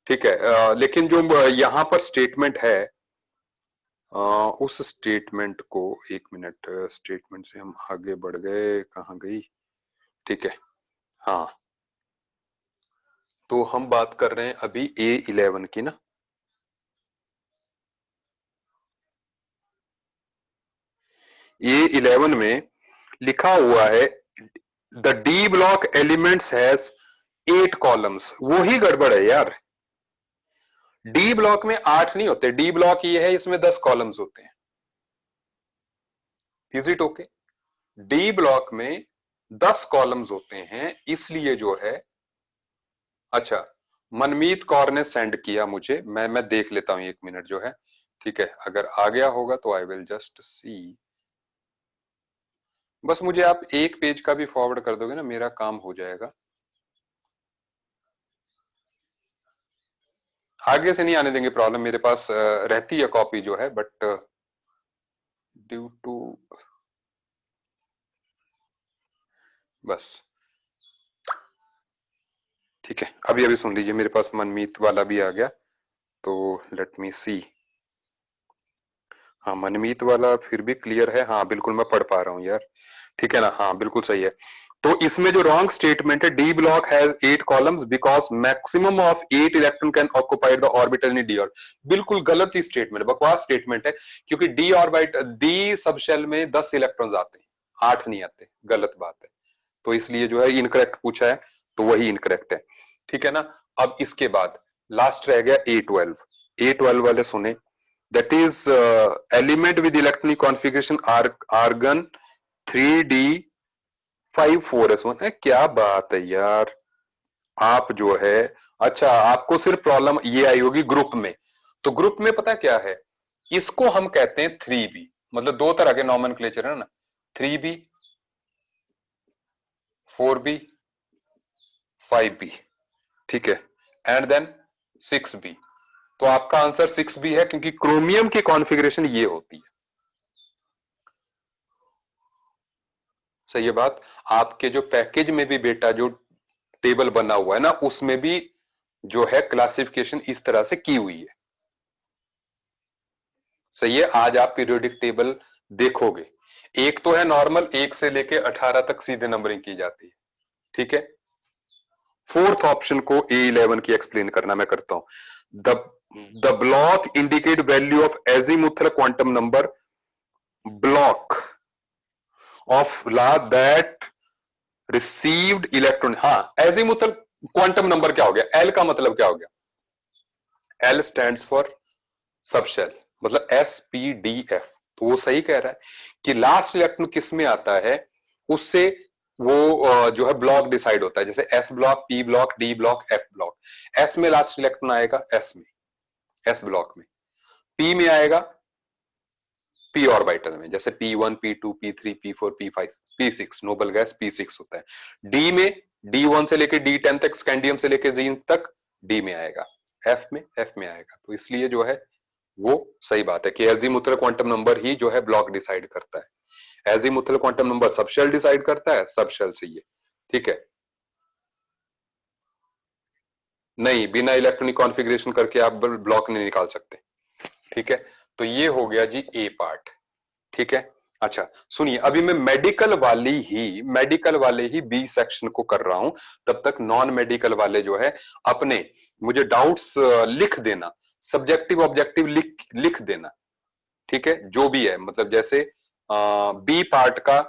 ठीक है। लेकिन जो यहां पर स्टेटमेंट है, उस स्टेटमेंट को, एक मिनट, स्टेटमेंट से हम आगे बढ़ गए, कहाँ गई, ठीक है। हाँ, तो हम बात कर रहे हैं अभी A11 की ना। A11 में लिखा हुआ है the D block elements has 8 columns, वो ही गड़बड़ है यार। डी ब्लॉक में 8 नहीं होते, डी ब्लॉक ये है इसमें 10 कॉलम्स होते हैं। Is it okay? D block में 10 कॉलम्स होते हैं, इसलिए जो है, अच्छा, मनमीत कौर ने सेंड किया मुझे, मैं देख लेता हूं एक मिनट जो है, ठीक है। अगर आ गया होगा तो आई विल जस्ट सी। बस मुझे आप एक पेज का भी फॉरवर्ड कर दोगे ना, मेरा काम हो जाएगा। आगे से नहीं आने देंगे प्रॉब्लम, मेरे पास रहती है कॉपी जो है, बट ड्यू टू, बस, ठीक है। अभी अभी सुन लीजिए, मेरे पास मनमीत वाला भी आ गया, तो लेट मी सी। हाँ, मनमीत वाला फिर भी क्लियर है, हाँ बिल्कुल मैं पढ़ पा रहा हूँ यार, ठीक है ना, हाँ बिल्कुल सही है। तो इसमें जो रॉन्ग स्टेटमेंट है, D block has 8 columns because maximum of 8 electron can occupy the orbital in D orbital. बिल्कुल गलत ही स्टेटमेंट, बकवास स्टेटमेंट है, क्योंकि D orbit, D subshell में 10 इलेक्ट्रॉन्स आते हैं, 8 नहीं आते, गलत बात है। तो इसलिए जो है इनकरेक्ट पूछा है, तो वही इनकरेक्ट है, ठीक है ना। अब इसके बाद लास्ट रह गया A12। A12 वाले सुने, that is element with electronic configuration argon 3d54s1 है, क्या बात है यार। आप जो है, अच्छा आपको सिर्फ प्रॉब्लम ये आई होगी ग्रुप में, तो ग्रुप में पता क्या है, इसको हम कहते हैं 3b, मतलब दो तरह के नॉमेनक्लेचर है ना, 3b, 4b, 5b, ठीक है, एंड देन 6b। तो आपका आंसर 6b है, क्योंकि क्रोमियम की कॉन्फ़िगरेशन ये होती है। सही है बात। आपके जो पैकेज में भी बेटा जो टेबल बना हुआ है ना, उसमें भी जो है क्लासिफिकेशन इस तरह से की हुई है। सही है। आज आप पीरियोडिक टेबल देखोगे, एक तो है नॉर्मल, 1 से लेके 18 तक सीधे नंबरिंग की जाती है, ठीक है। फोर्थ ऑप्शन को A11 की एक्सप्लेन करना मैं करता हूं। The block indicate value of azimuthal quantum number block of ला दैट रिसीव्ड इलेक्ट्रॉन। हाँ, एजीमुथल क्वांटम नंबर क्या हो गया, एल का मतलब क्या हो गया, एल स्टैंड्स फॉर सबशेल, मतलब SPDF। तो वो सही कह रहा है कि लास्ट इलेक्ट्रॉन किस में आता है, उससे वो जो है ब्लॉक डिसाइड होता है। जैसे S block, P block, D block, F block. S में लास्ट इलेक्ट्रॉन आएगा S में, S ब्लॉक में। P में आएगा P ऑर्बिटल में, जैसे P1, P2, P3, P4, P5, P6, noble gas P6 होता है। D में D1 से लेके D10 तक, स्कैंडियम से लेके जिंक तक D में आएगा। F में F में आएगा। तो इसलिए जो है वो सही बात है कि एजीमुथल क्वांटम नंबर ही जो है ब्लॉक डिसाइड करता है। Azimuthal quantum number subshell decide करता है, सबशेल से ये, ठीक है। नहीं, बिना इलेक्ट्रॉनिक कॉन्फ़िगरेशन करके आप ब्लॉक नहीं निकाल सकते, ठीक है। तो ये हो गया जी ए पार्ट, ठीक है। अच्छा सुनिए, अभी मैं मेडिकल वाले ही बी सेक्शन को कर रहा हूं, तब तक नॉन मेडिकल वाले जो है अपने मुझे डाउट्स लिख देना, सब्जेक्टिव ऑब्जेक्टिव लिख देना, ठीक है। जो भी है, मतलब जैसे बी पार्ट का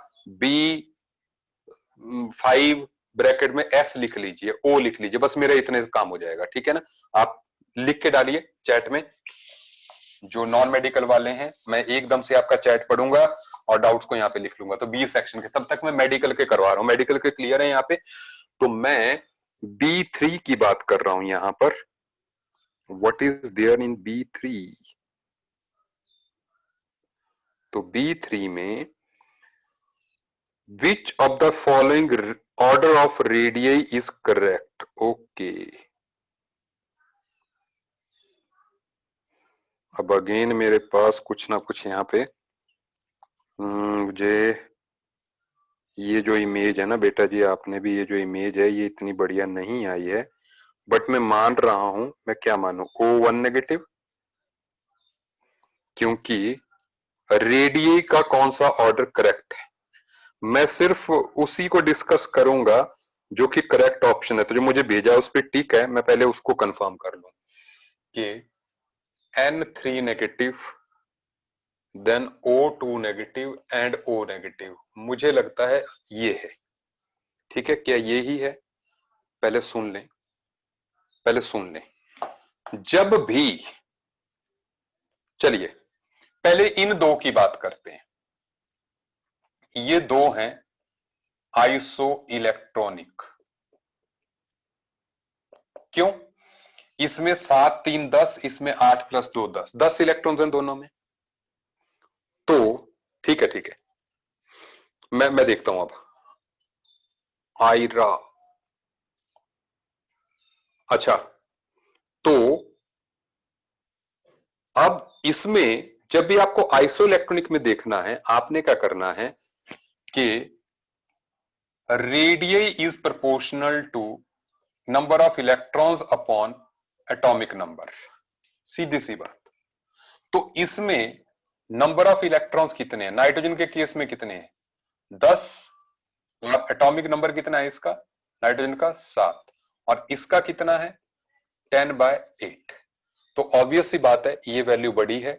B5 ब्रैकेट में S लिख लीजिए, O लिख लीजिए, बस मेरा इतने काम हो जाएगा, ठीक है ना। आप लिख के डालिए चैट में। जो नॉन मेडिकल वाले हैं, मैं एकदम से आपका चैट पढ़ूंगा और डाउट्स को यहाँ पे लिख लूंगा। तो बी सेक्शन के, तब तक मैं मेडिकल के करवा रहा हूँ। मेडिकल के क्लियर है यहाँ पे। तो मैं B3 की बात कर रहा हूं यहां पर। What is there in B3? तो B3 में which of the following order of radii is correct? Okay, अब अगेन मेरे पास कुछ ना कुछ यहाँ पे मुझे ये जो इमेज है ना बेटा जी, आपने भी ये जो इमेज है ये इतनी बढ़िया नहीं आई है, बट मैं मान रहा हूं। मैं क्या मानू, O1 नेगेटिव, क्योंकि रेडियई का कौन सा ऑर्डर करेक्ट है। मैं सिर्फ उसी को डिस्कस करूंगा जो कि करेक्ट ऑप्शन है। तो जो मुझे भेजा है उस पर टिक है, मैं पहले उसको कंफर्म कर लूं कि N3 negative, then O2 negative and O negative. मुझे लगता है ये है, ठीक है। क्या ये ही है? पहले सुन लें, पहले सुन लें। जब भी, चलिए पहले इन दो की बात करते हैं। ये दो हैं आइसो इलेक्ट्रॉनिक। क्यों? इसमें 7 3 10, इसमें 8 + 2 10, 10 इलेक्ट्रॉन्स हैं दोनों में। तो ठीक है, ठीक है, मैं देखता हूं अब। आयरा, अच्छा, तो अब इसमें जब भी आपको आइसो इलेक्ट्रॉनिक में देखना है, आपने क्या करना है कि radii is proportional to number of electrons upon atomic number. सीधी सी बात। तो इसमें नंबर ऑफ इलेक्ट्रॉन्स कितने हैं? नाइट्रोजन के केस में कितने हैं? 10। और एटॉमिक नंबर कितना है इसका, नाइट्रोजन का 7, और इसका कितना है 10/8। तो ऑब्वियस सी बात है ये वैल्यू बड़ी है,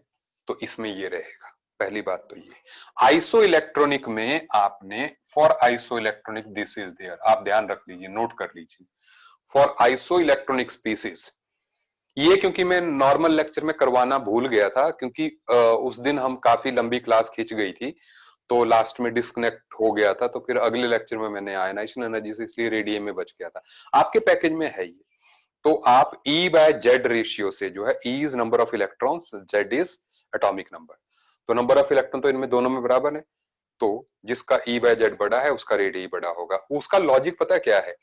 तो इसमें ये रहेगा। पहली बात तो ये। आइसो इलेक्ट्रॉनिक में आपने for isoelectronic this is there, आप ध्यान रख लीजिए, नोट कर लीजिए। फॉर आइसो इलेक्ट्रॉनिक स्पीसीज, ये क्योंकि मैं नॉर्मल लेक्चर में करवाना भूल गया था, क्योंकि उस दिन हम काफी लंबी क्लास खींच गई थी, तो लास्ट में डिस्कनेक्ट हो गया था। तो फिर अगले लेक्चर में मैंने आयनाइजेशन एनर्जी से, इसलिए रेडियम में बच गया था। आपके पैकेज में है ये। तो आप E/Z रेशियो से जो है, E is number of electrons, Z is atomic number. तो नंबर ऑफ इलेक्ट्रॉन तो इनमें दोनों में बराबर है, तो जिसका E बाय जेड बड़ा है उसका रेडियस बड़ा होगा। उसका लॉजिक पता है क्या है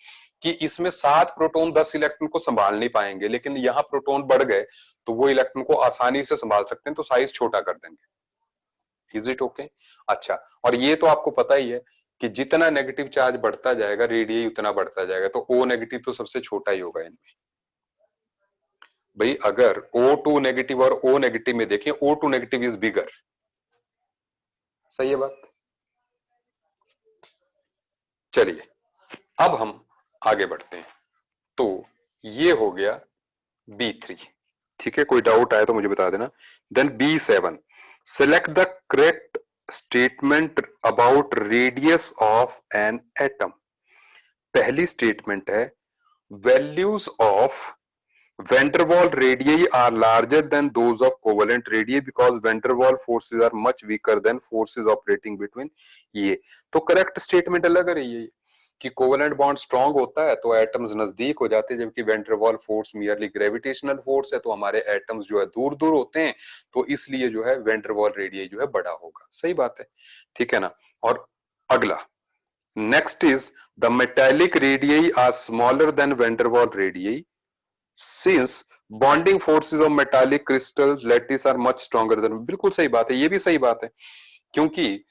कि इसमें 7 प्रोटॉन 10 इलेक्ट्रॉन को संभाल नहीं पाएंगे, लेकिन यहाँ प्रोटॉन बढ़ गए तो वो इलेक्ट्रॉन को आसानी से संभाल सकते हैं, तो साइज छोटा कर देंगे। Is it okay? अच्छा, और ये तो आपको पता ही है कि जितना नेगेटिव चार्ज बढ़ता जाएगा रेडियस उतना बढ़ता जाएगा, तो O नेगेटिव तो सबसे छोटा ही होगा इनमें। भाई अगर O2 नेगेटिव और O नेगेटिव में देखें, O2 नेगेटिव इज बिगर। सही है बात? चलिए अब हम आगे बढ़ते हैं। तो ये हो गया B3। ठीक है, कोई डाउट आया तो मुझे बता देना। Then B7, select the correct statement about radius of an atom. पहली स्टेटमेंट है values of van der Waals radii are larger than those of covalent radii because van der Waals forces are much weaker than forces operating between ये। तो correct statement लग रही है कि covalent bond strong होता है तो एटम्स नजदीक हो जाते हैं, जबकि वैन डर वाल फोर्स मियरली ग्रेविटेशनल फोर्स है, तो हमारे एटम्स जो है दूर दूर होते हैं, तो इसलिए जो है वैन डर वाल रेडियस जो है बड़ा होगा। सही बात है, ठीक है ना। और अगला next is the metallic radii are smaller than van der Waals radii since bonding forces of metallic crystals lattice are much stronger than। बिल्कुल सही बात है, ये भी सही बात है, क्योंकि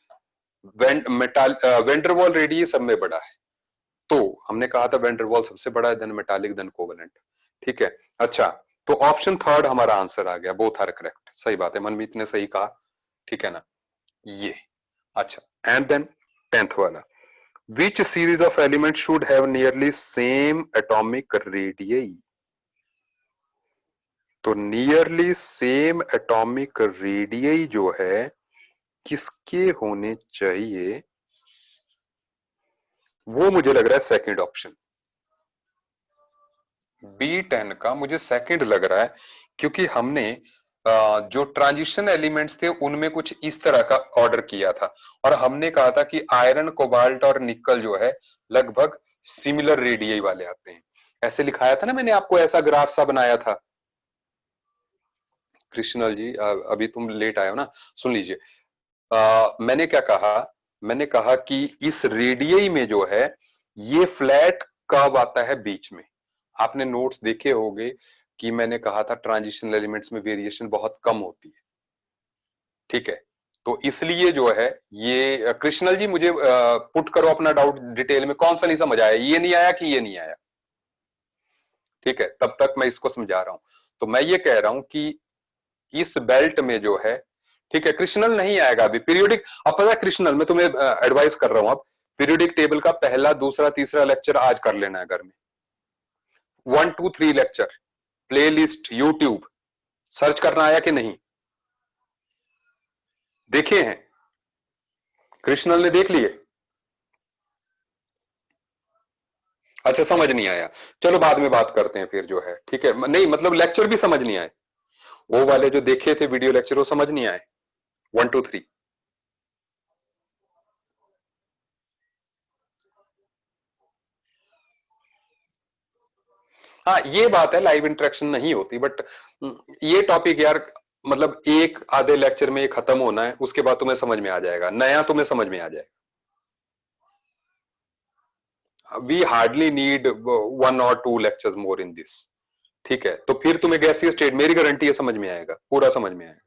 वेंडरवॉल रेडियस सब में बड़ा है, तो हमने कहा था वेंडरवॉल सबसे बड़ा है, देन मेटालिक देन कोवेलेंट। ठीक है, अच्छा, तो ऑप्शन थर्ड हमारा आंसर आ गया, बोथ आर करेक्ट। सही बात है, मनमीत ने सही कहा, ठीक है ना ये। अच्छा, एंड देन 10th वाला, which series of element should have nearly same atomic radii. तो नियरली सेम एटॉमिक रेडियई जो है किसके होने चाहिए, वो मुझे लग रहा है सेकंड ऑप्शन B10 का मुझे सेकंड लग रहा है, क्योंकि हमने जो ट्रांजिशन एलिमेंट्स थे उनमें कुछ इस तरह का ऑर्डर किया था, और हमने कहा था कि आयरन कोबाल्ट और निकल जो है लगभग सिमिलर रेडियई वाले आते हैं। ऐसे लिखाया था ना मैंने आपको, ऐसा ग्राफ सा बनाया था। कृष्णल जी अभी तुम लेट आए हो ना, सुन लीजिए। मैंने क्या कहा, मैंने कहा कि इस रेडियई में जो है ये फ्लैट कर्व आता है बीच में। आपने नोट्स देखे होंगे कि मैंने कहा था ट्रांजिशन एलिमेंट्स में वेरिएशन बहुत कम होती है, ठीक है। तो इसलिए जो है ये कृष्णल जी मुझे पुट करो अपना डाउट डिटेल में, कौन सा नहीं समझ आया, ये नहीं आया कि ये नहीं आया, ठीक है, तब तक मैं इसको समझा रहा हूं। तो मैं ये कह रहा हूं कि इस बेल्ट में जो है, ठीक है, कृष्णल नहीं आएगा अभी पीरियोडिक। अब पता है कृष्णल, मैं तुम्हें एडवाइस कर रहा हूं, अब पीरियोडिक टेबल का पहला दूसरा तीसरा लेक्चर आज कर लेना है घर में। 1 2 3 lecture play list YouTube search करना आया कि नहीं, देखे हैं? कृष्णल ने देख लिए? अच्छा, समझ नहीं आया, चलो बाद में बात करते हैं फिर जो है, ठीक है। नहीं मतलब लेक्चर भी समझ नहीं आए, वो वाले जो देखे थे वीडियो लेक्चर वो समझ नहीं आए, 1 2 3। हाँ ये बात है, लाइव इंटरेक्शन नहीं होती, बट ये टॉपिक यार मतलब एक आधे लेक्चर में ये खत्म होना है, उसके बाद तुम्हें समझ में आ जाएगा, नया तुम्हें समझ में आ जाएगा। We hardly need 1 or 2 lectures more in this, ठीक है। तो फिर तुम्हें गैसीय स्टेट मेरी गारंटी है समझ में आएगा, पूरा समझ में आएगा,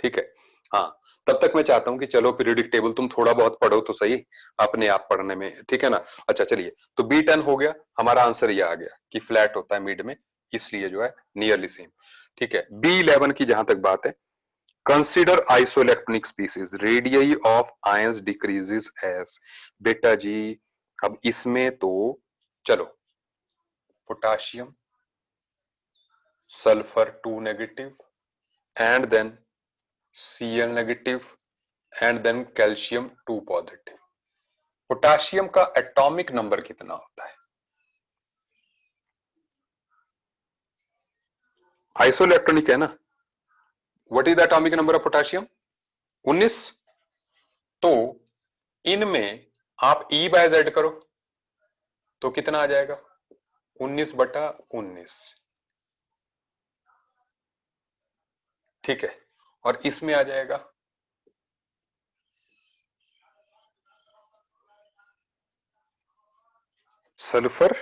ठीक है। हाँ, तब तक मैं चाहता हूं कि चलो पीरियोडिक टेबल तुम थोड़ा बहुत पढ़ो तो सही, अपने आप पढ़ने में, ठीक है ना। अच्छा चलिए, तो B10 हो गया, हमारा आंसर ये आ गया कि फ्लैट होता है मिड में, इसलिए जो है नियरली सेम, ठीक है। B11 की जहां तक बात है, consider isoelectronic species radii of ions decreases as. बेटा जी अब इसमें तो चलो, potassium sulphur 2 negative and then Cl negative and then calcium 2 positive. Potassium का एटॉमिक नंबर कितना होता है? आइसोइलेक्ट्रॉनिक है ना। What is the atomic number of potassium? 19। तो इनमें आप E बाय Z करो तो कितना आ जाएगा? 19/19, ठीक है। और इसमें आ जाएगा सल्फर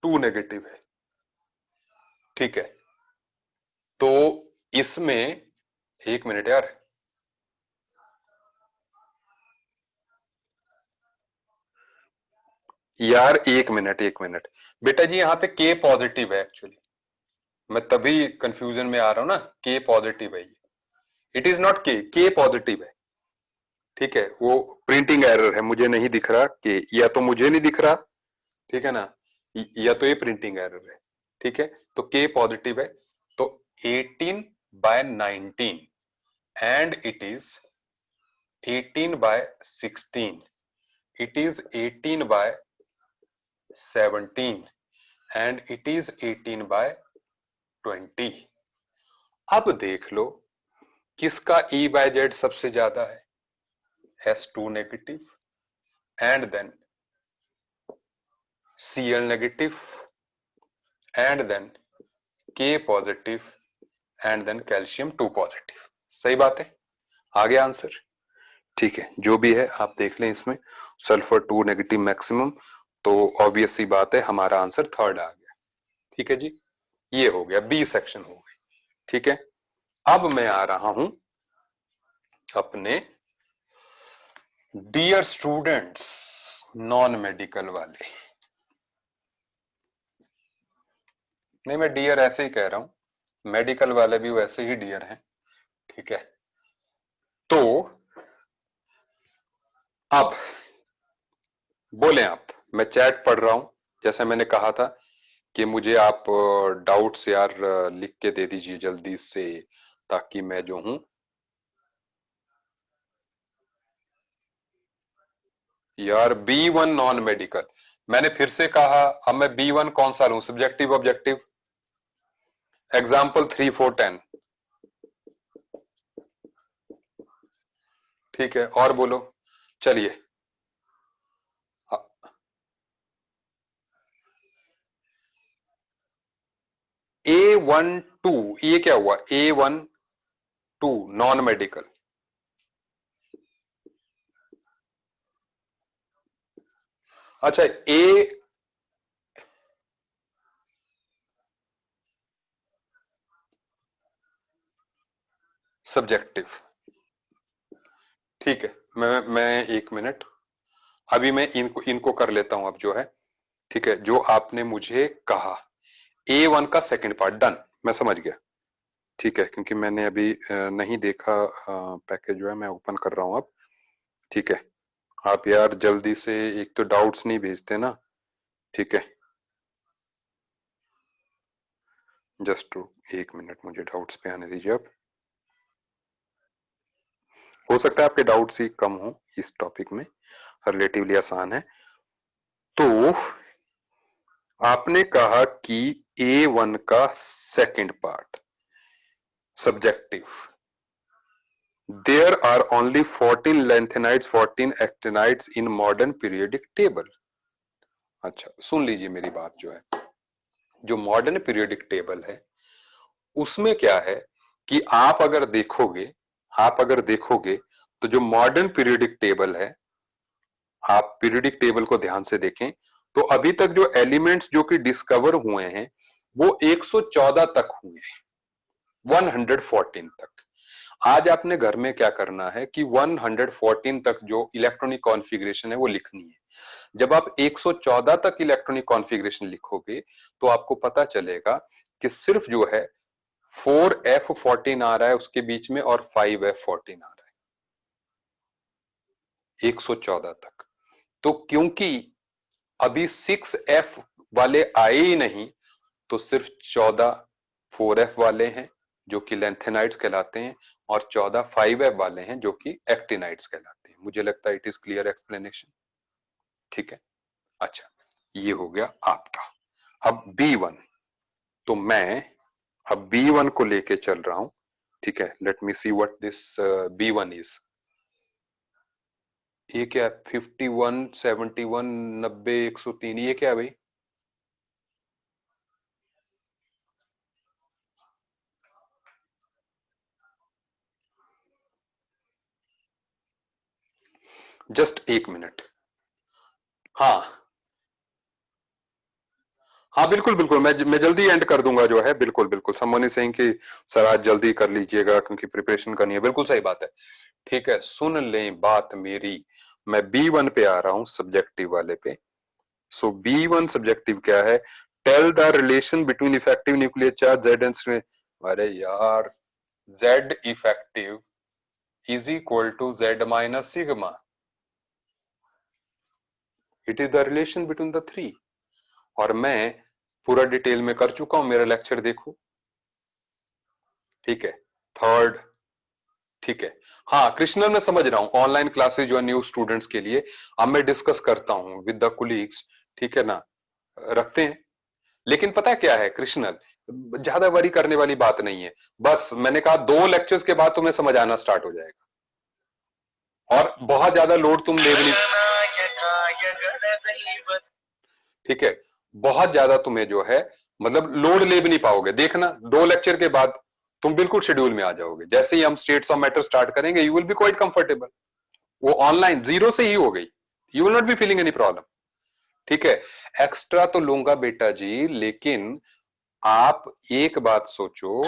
2 नेगेटिव है। ठीक है, तो इसमें, एक मिनट यार, एक मिनट, एक मिनट बेटा जी, यहाँ पे के पॉजिटिव है एक्चुअली, मैं तभी कंफ्यूजन में आ रहा हूं ना, के पॉजिटिव है ये, इट इज नॉट के पॉजिटिव है। ठीक है, वो प्रिंटिंग एरर है, मुझे नहीं दिख रहा के, या तो मुझे नहीं दिख रहा, ठीक है ना, या तो ये प्रिंटिंग एरर है। ठीक है, तो के पॉजिटिव है, तो 18/19 and it is 18/16, it is 18/17 and it is 18/20। अब देख लो किसका E बाय जेड सबसे ज्यादा है, S2 negative and then Cl negative and then K positive and then calcium 2 positive. सही बात है, आ गया आंसर। ठीक है, जो भी है आप देख लें, इसमें सल्फर 2 नेगेटिव मैक्सिमम, तो ऑब्वियस सी बात है हमारा आंसर थर्ड आ गया। ठीक है जी, ये हो गया, बी सेक्शन हो गई। ठीक है, अब मैं आ रहा हूं अपने डियर स्टूडेंट्स नॉन मेडिकल वाले, नहीं मैं डियर ऐसे ही कह रहा हूं, मेडिकल वाले भी वैसे ही डियर हैं। ठीक है, तो अब बोले आप, मैं चैट पढ़ रहा हूं, जैसे मैंने कहा था कि मुझे आप डाउट्स यार लिख के दे दीजिए जल्दी से, ताकि मैं जो हूं, यार B1 नॉन मेडिकल, मैंने फिर से कहा, अब मैं B1 कौन सा लूं, सब्जेक्टिव ऑब्जेक्टिव? एग्जाम्पल 3, 4, 10। ठीक है, और बोलो, चलिए। A12, ये क्या हुआ, A12 नॉन मेडिकल, अच्छा ए सब्जेक्टिव। ठीक है, मैं एक मिनट, अभी मैं इनको इनको कर लेता हूं अब जो है। ठीक है, जो आपने मुझे कहा A1 का सेकंड पार्ट डन, मैं समझ गया। ठीक है, क्योंकि मैंने अभी नहीं देखा पैकेज जो है, मैं ओपन कर रहा हूं अब। ठीक है, आप यार जल्दी से, एक तो डाउट्स नहीं भेजते ना। ठीक है, जस्ट टू, एक मिनट मुझे डाउट्स पे आने दीजिए अब। हो सकता है आपके डाउट्स ही कम हो इस टॉपिक में, रिलेटिवली आसान है। तो आपने कहा कि A1 का second part subjective, there are only 14 lengthenides 14 actinides in modern periodic table। अच्छा सुन लीजिए मेरी बात जो है, जो मॉडर्न पीरियोडिक टेबल है उसमें क्या है कि आप अगर देखोगे तो जो मॉडर्न पीरियोडिक टेबल है, आप पीरियोडिक टेबल को ध्यान से देखें, तो अभी तक जो एलिमेंट्स जो कि डिस्कवर हुए हैं वो 114 तक हुए हैं, 114 तक। आज आपने घर में क्या करना है कि 114 तक जो इलेक्ट्रॉनिक कॉन्फ़िगरेशन है वो लिखनी है। जब आप 114 तक इलेक्ट्रॉनिक कॉन्फ़िगरेशन लिखोगे तो आपको पता चलेगा कि सिर्फ जो है 4F14 आ रहा है उसके बीच में, और 5F14 आ रहा है 114 तक। तो क्योंकि अभी 6F वाले आए ही नहीं, तो सिर्फ 14 4F वाले हैं जो कि लेंथेनाइड्स कहलाते हैं, और 14 5F वाले हैं जो कि एक्टिनाइड्स कहलाते हैं। मुझे लगता है इट इज क्लियर एक्सप्लेनेशन। ठीक है, अच्छा ये हो गया आपका। अब B1, तो मैं अब B1 को लेके चल रहा हूं। ठीक है, let me see what this B1 is. ये क्या है, 51 71 90 103, ये क्या है भाई? Just 1 minute. हाँ हाँ, बिल्कुल बिल्कुल, मैं जल्दी एंड कर दूंगा जो है, बिल्कुल बिल्कुल। समवन इज सेइंग कि सर आज जल्दी कर लीजिएगा क्योंकि प्रिपरेशन करनी है, बिल्कुल सही बात है। ठीक है, सुन लें बात मेरी। मैं B1 पे आ रहा हूं, सब्जेक्टिव वाले पे। सो B1 सब्जेक्टिव क्या है? Tell the relation between effective nuclear charge Z and, अरे यार, Z effective is equal to Z minus sigma. It is the relation between the three. और मैं पूरा डिटेल में कर चुका हूं, मेरा लेक्चर देखो। ठीक है, थर्ड। ठीक है, हाँ कृष्णन, मैं समझ रहा हूँ ऑनलाइन क्लासेस जो है न्यू स्टूडेंट्स के लिए। अब मैं डिस्कस करता हूँ विद द कुलीग्स, ठीक है ना, रखते हैं। लेकिन पता है क्या है कृष्णन, ज्यादा वरी करने वाली बात नहीं है। बस मैंने कहा 2 लेक्चर्स के बाद तुम्हें समझ आना स्टार्ट हो जाएगा। और बहुत ज्यादा लोड तुम ले भी नहीं, ठीक है, बहुत ज्यादा तुम्हें जो है मतलब लोड ले भी नहीं पाओगे। देखना 2 लेक्चर के बाद तुम बिल्कुल शेड्यूल में आ जाओगे। जैसे ही हम स्टेट्स ऑफ मैटर स्टार्ट करेंगे, you will be quite comfortable. वो ऑनलाइन जीरो से ही हो गई। You will not be feeling any problem. ठीक है, एक्स्ट्रा तो लूंगा बेटा जी, लेकिन आप एक बात सोचो।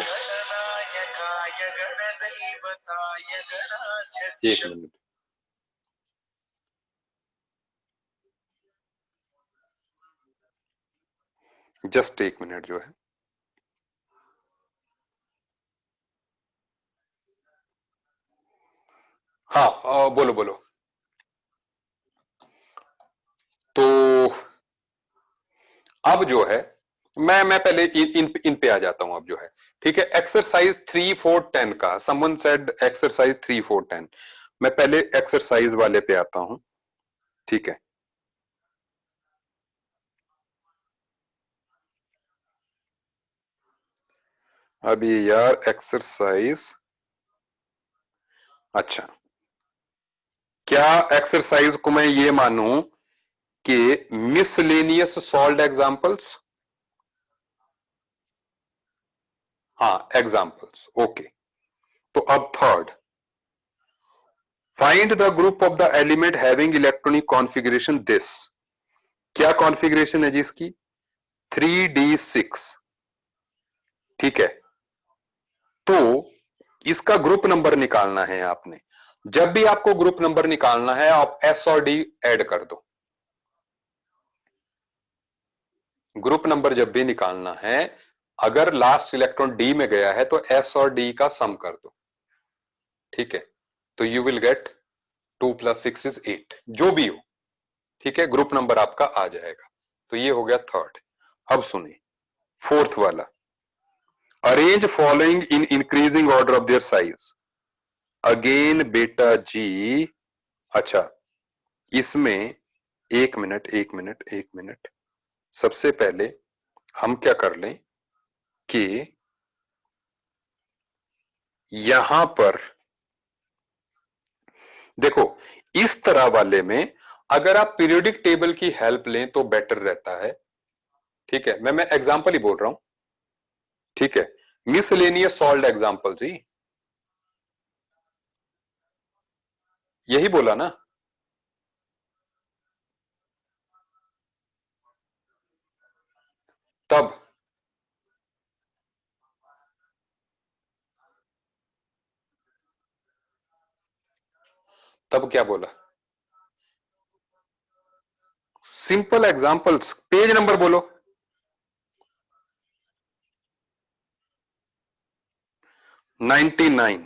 1 मिनट, जस्ट 1 मिनट जो है। हाँ बोलो बोलो। तो अब जो है, मैं पहले इन पे आ जाता हूं अब जो है। ठीक है, एक्सरसाइज 3 4 10 का, समवन सेड एक्सरसाइज 3 4 10। मैं पहले एक्सरसाइज वाले पे आता हूं। ठीक है, अब ये यार एक्सरसाइज, अच्छा, क्या एक्सरसाइज को मैं ये मानूं कि मिसलेनियस सॉल्व एग्जांपल्स? हाँ, एग्जांपल्स, ओके। तो अब third, find the group of the element having electronic configuration this. क्या कॉन्फ़िगरेशन है जी इसकी? 3d6। ठीक है, तो इसका ग्रुप नंबर निकालना है आपने। जब भी आपको ग्रुप नंबर निकालना है, आप एस और डी ऐड कर दो। ग्रुप नंबर जब भी निकालना है, अगर लास्ट इलेक्ट्रॉन डी में गया है तो एस और डी का सम कर दो। ठीक है, तो यू विल गेट 2 + 6 = 8, जो भी हो। ठीक है, ग्रुप नंबर आपका आ जाएगा। तो ये हो गया थर्ड। अब सुनिए फोर्थ वाला, arrange following in increasing order of their size. Again बेटा जी, अच्छा, इसमें 1 मिनट 1 मिनट 1 मिनट, सबसे पहले हम क्या कर लें कि यहां पर देखो, इस तरह वाले में अगर आप पीरियोडिक टेबल की हेल्प लें तो बेटर रहता है। ठीक है, मैं एग्जांपल ही बोल रहा हूं। ठीक है, मिसलेनियस सॉल्व एग्जांपल जी, यही बोला ना। तब तब क्या बोला? सिंपल एग्जांपल्स, पेज नंबर बोलो। 99।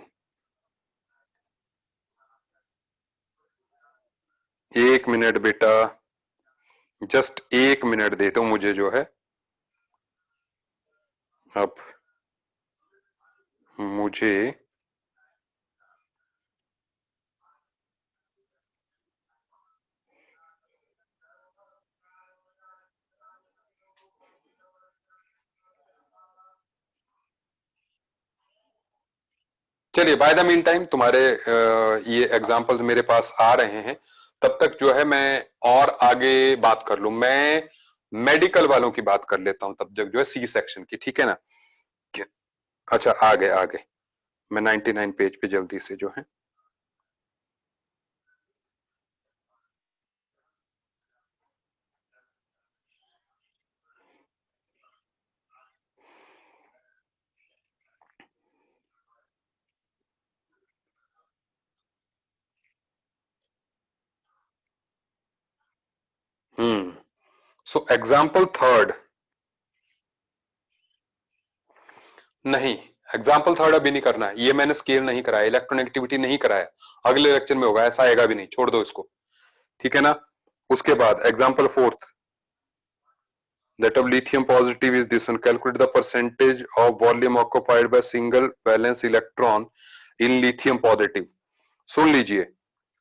1 मिनट बेटा, जस्ट 1 मिनट दे दो मुझे जो है। अब मुझे, चलिए बाय द मीन टाइम तुम्हारे ये एग्जांपल्स मेरे पास आ रहे हैं। तब तक जो है मैं और आगे बात कर लूं। मैं मेडिकल वालों की बात कर लेता हूं तब तक जो है, सी सेक्शन की। ठीक है ना? अच्छा, आ गए आ गए। मैं 99 पेज पे जल्दी से जो है, सो एग्जाम्पल थर्ड, नहीं, एग्जाम्पल थर्ड अभी नहीं करना है, ये मैंने स्केल नहीं कराया, इलेक्ट्रोनेगेटिविटी नहीं कराया, अगले लेक्चर में होगा, ऐसा आएगा भी नहीं, छोड़ दो इसको, ठीक है ना। उसके बाद example fourth, that of lithium positive is this one, calculate the percentage of volume occupied by single valence electron in lithium positive। सुन लीजिए,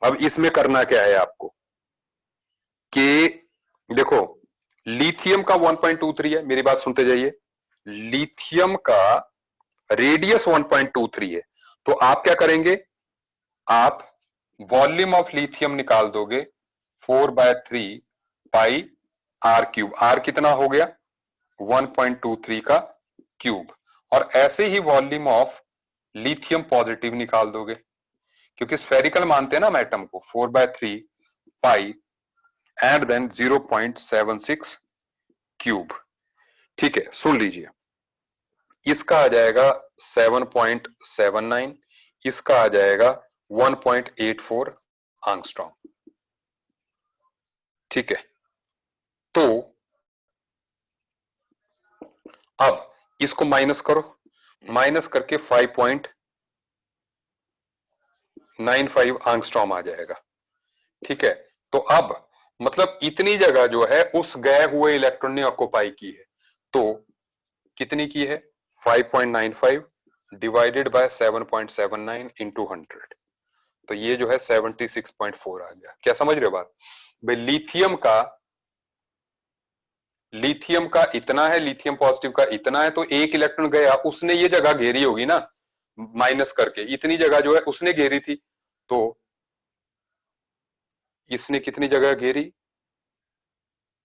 अब इसमें करना क्या है आपको कि देखो, लिथियम का 1.23 है, मेरी बात सुनते जाइए, लिथियम का रेडियस 1.23 है, तो आप क्या करेंगे, आप वॉल्यूम ऑफ लिथियम निकाल दोगे 4/3 पाई आर क्यूब, आर कितना हो गया 1.23 का क्यूब, और ऐसे ही वॉल्यूम ऑफ लिथियम पॉजिटिव निकाल दोगे, क्योंकि स्फेरिकल मानते हैं ना हम एटम को, 4/3 पाई एंड देन 0.76 क्यूब। ठीक है, सुन लीजिए, इसका आ जाएगा 7.79, इसका आ जाएगा 1.84 आंगस्ट्रॉम। ठीक है, तो अब इसको माइनस करो, माइनस करके 5.95 आंगस्ट्रॉम आ जाएगा। ठीक है, तो अब मतलब इतनी जगह जो है उस गए हुए इलेक्ट्रॉन ने ऑक्युपाई की है, तो कितनी की है 5.95 डिवाइडेड बाय 7.79 इंटू 100, तो ये जो है 76.4 आ गया। क्या समझ रहे हो बात भाई, लिथियम का इतना है, लिथियम पॉजिटिव का इतना है, तो एक इलेक्ट्रॉन गया, उसने ये जगह घेरी होगी ना, माइनस करके इतनी जगह जो है उसने घेरी थी, तो इसने कितनी जगह घेरी,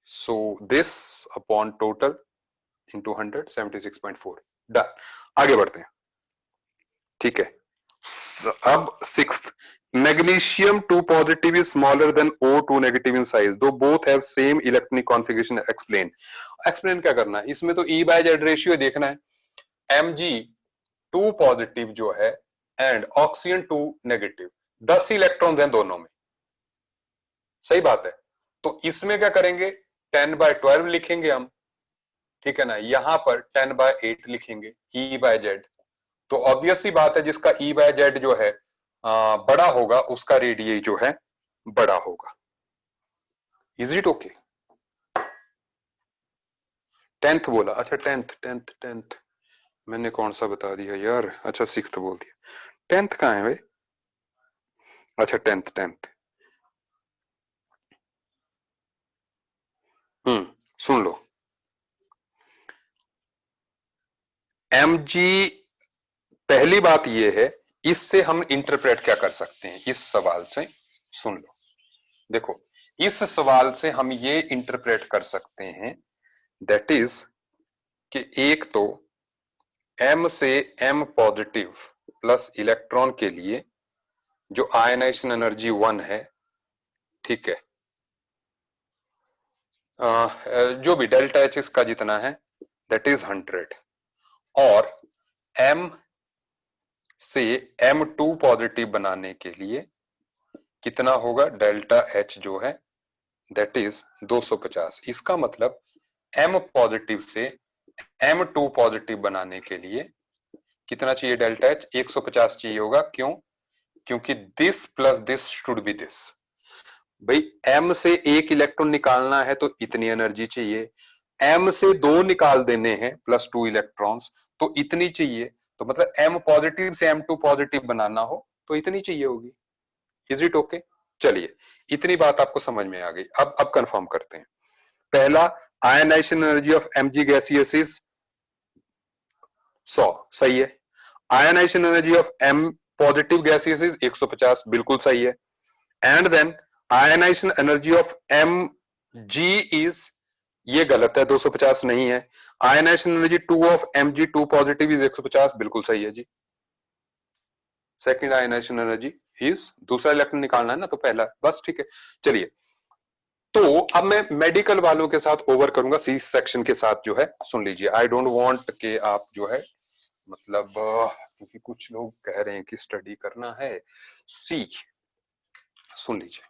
so this upon total into 100, 76.4। Done, आगे बढ़ते हैं। ठीक है, अब sixth, magnesium 2 positive is smaller than O2 negative in size, though both have same electronic configuration. Explain, explain क्या करना है इसमें, तो E बाय जेड रेशियो देखना है, Mg 2 पॉजिटिव जो है एंड ऑक्सीजन 2 नेगेटिव, 10 इलेक्ट्रॉन हैं दोनों में, सही बात है, तो इसमें क्या करेंगे 10/12 लिखेंगे हम, ठीक है ना, यहां पर 10/8 लिखेंगे E बाय जेड, तो ऑब्वियस सी बात है जिसका E बाय जेड जो है बड़ा होगा उसका रेडियस जो है बड़ा होगा। Is it okay? 10th बोला, अच्छा 10th मैंने कौन सा बता दिया यार, अच्छा 6th बोल दिया, 10th कहाँ है भाई, अच्छा 10th। सुन लो, Mg, पहली बात यह है, इससे हम इंटरप्रेट क्या कर सकते हैं इस सवाल से, सुन लो, देखो इस सवाल से हम ये इंटरप्रेट कर सकते हैं, दैट इज कि एक तो M से M पॉजिटिव प्लस इलेक्ट्रॉन के लिए जो आयनाइजेशन एनर्जी 1 है, ठीक है, जो भी डेल्टा एच इसका जितना है दैट इज 100, और M से M2 पॉजिटिव बनाने के लिए कितना होगा डेल्टा एच जो है दैट इज 250। इसका मतलब M पॉजिटिव से M2 पॉजिटिव बनाने के लिए कितना चाहिए डेल्टा एच, 150 चाहिए होगा। क्यों? क्योंकि this plus this should be this, भाई M से एक इलेक्ट्रॉन निकालना है तो इतनी एनर्जी चाहिए, M से दो निकाल देने हैं प्लस 2 इलेक्ट्रॉन्स तो इतनी चाहिए, तो मतलब M पॉजिटिव से M2 पॉजिटिव बनाना हो तो इतनी चाहिए होगी। Is it okay? चलिए, इतनी बात आपको समझ में आ गई, अब कंफर्म करते हैं। पहला, ionization energy of Mg gaseous is 100, सही है। Ionization energy of M positive gaseous is 150, बिल्कुल सही है। And then ionization energy of Mg is, ये गलत है, 250 नहीं है। Ionization energy 2 of Mg2 positive is 150, बिल्कुल सही है जी। सेकंड आयनाइजेशन एनर्जी इज, दूसरा इलेक्ट्रॉन निकालना है ना, तो पहला, बस ठीक है। चलिए, तो अब मैं मेडिकल वालों के साथ ओवर करूंगा, सी सेक्शन के साथ जो है, सुन लीजिए, आई डोंट वांट कि आप जो है मतलब क्योंकि कुछ लोग कह रहे हैं कि स्टडी करना है, सी, सुन लीजिए,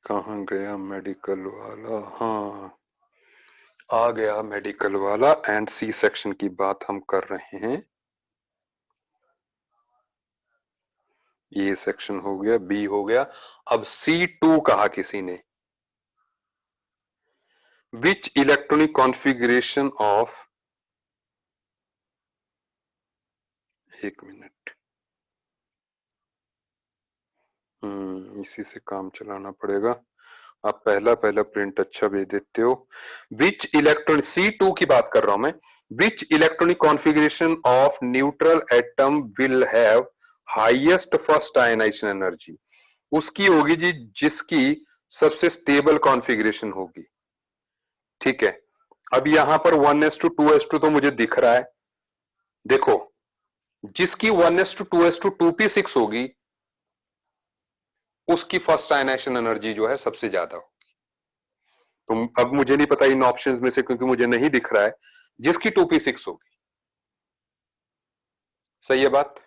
कहाँ गया मेडिकल वाला? हाँ, आ गया मेडिकल वाला। एंड सी सेक्शन की बात हम कर रहे हैं। ये सेक्शन हो गया, बी हो गया। अब C2 कहा किसी ने। विच इलेक्ट्रॉनिक कॉन्फ़िगरेशन ऑफ, एक मिनट, इसी से काम चलाना पड़ेगा। आप पहला पहला प्रिंट अच्छा भेज देते हो। विच इलेक्ट्रॉनिक, C2 की बात कर रहा हूं मैं। Which electronic configuration of neutral atom will have highest first ionization energy? उसकी होगी जी जिसकी सबसे स्टेबल कॉन्फ़िगरेशन होगी। ठीक है, अब यहां पर 1:2:2 तो मुझे दिख रहा है। देखो, जिसकी 1:2:2p6 होगी उसकी फर्स्ट आयनाइजेशन एनर्जी जो है सबसे ज्यादा होगी। तो अब मुझे नहीं पता इन ऑप्शंस में से, क्योंकि मुझे नहीं दिख रहा है, जिसकी 2p6 होगी। सही है बात?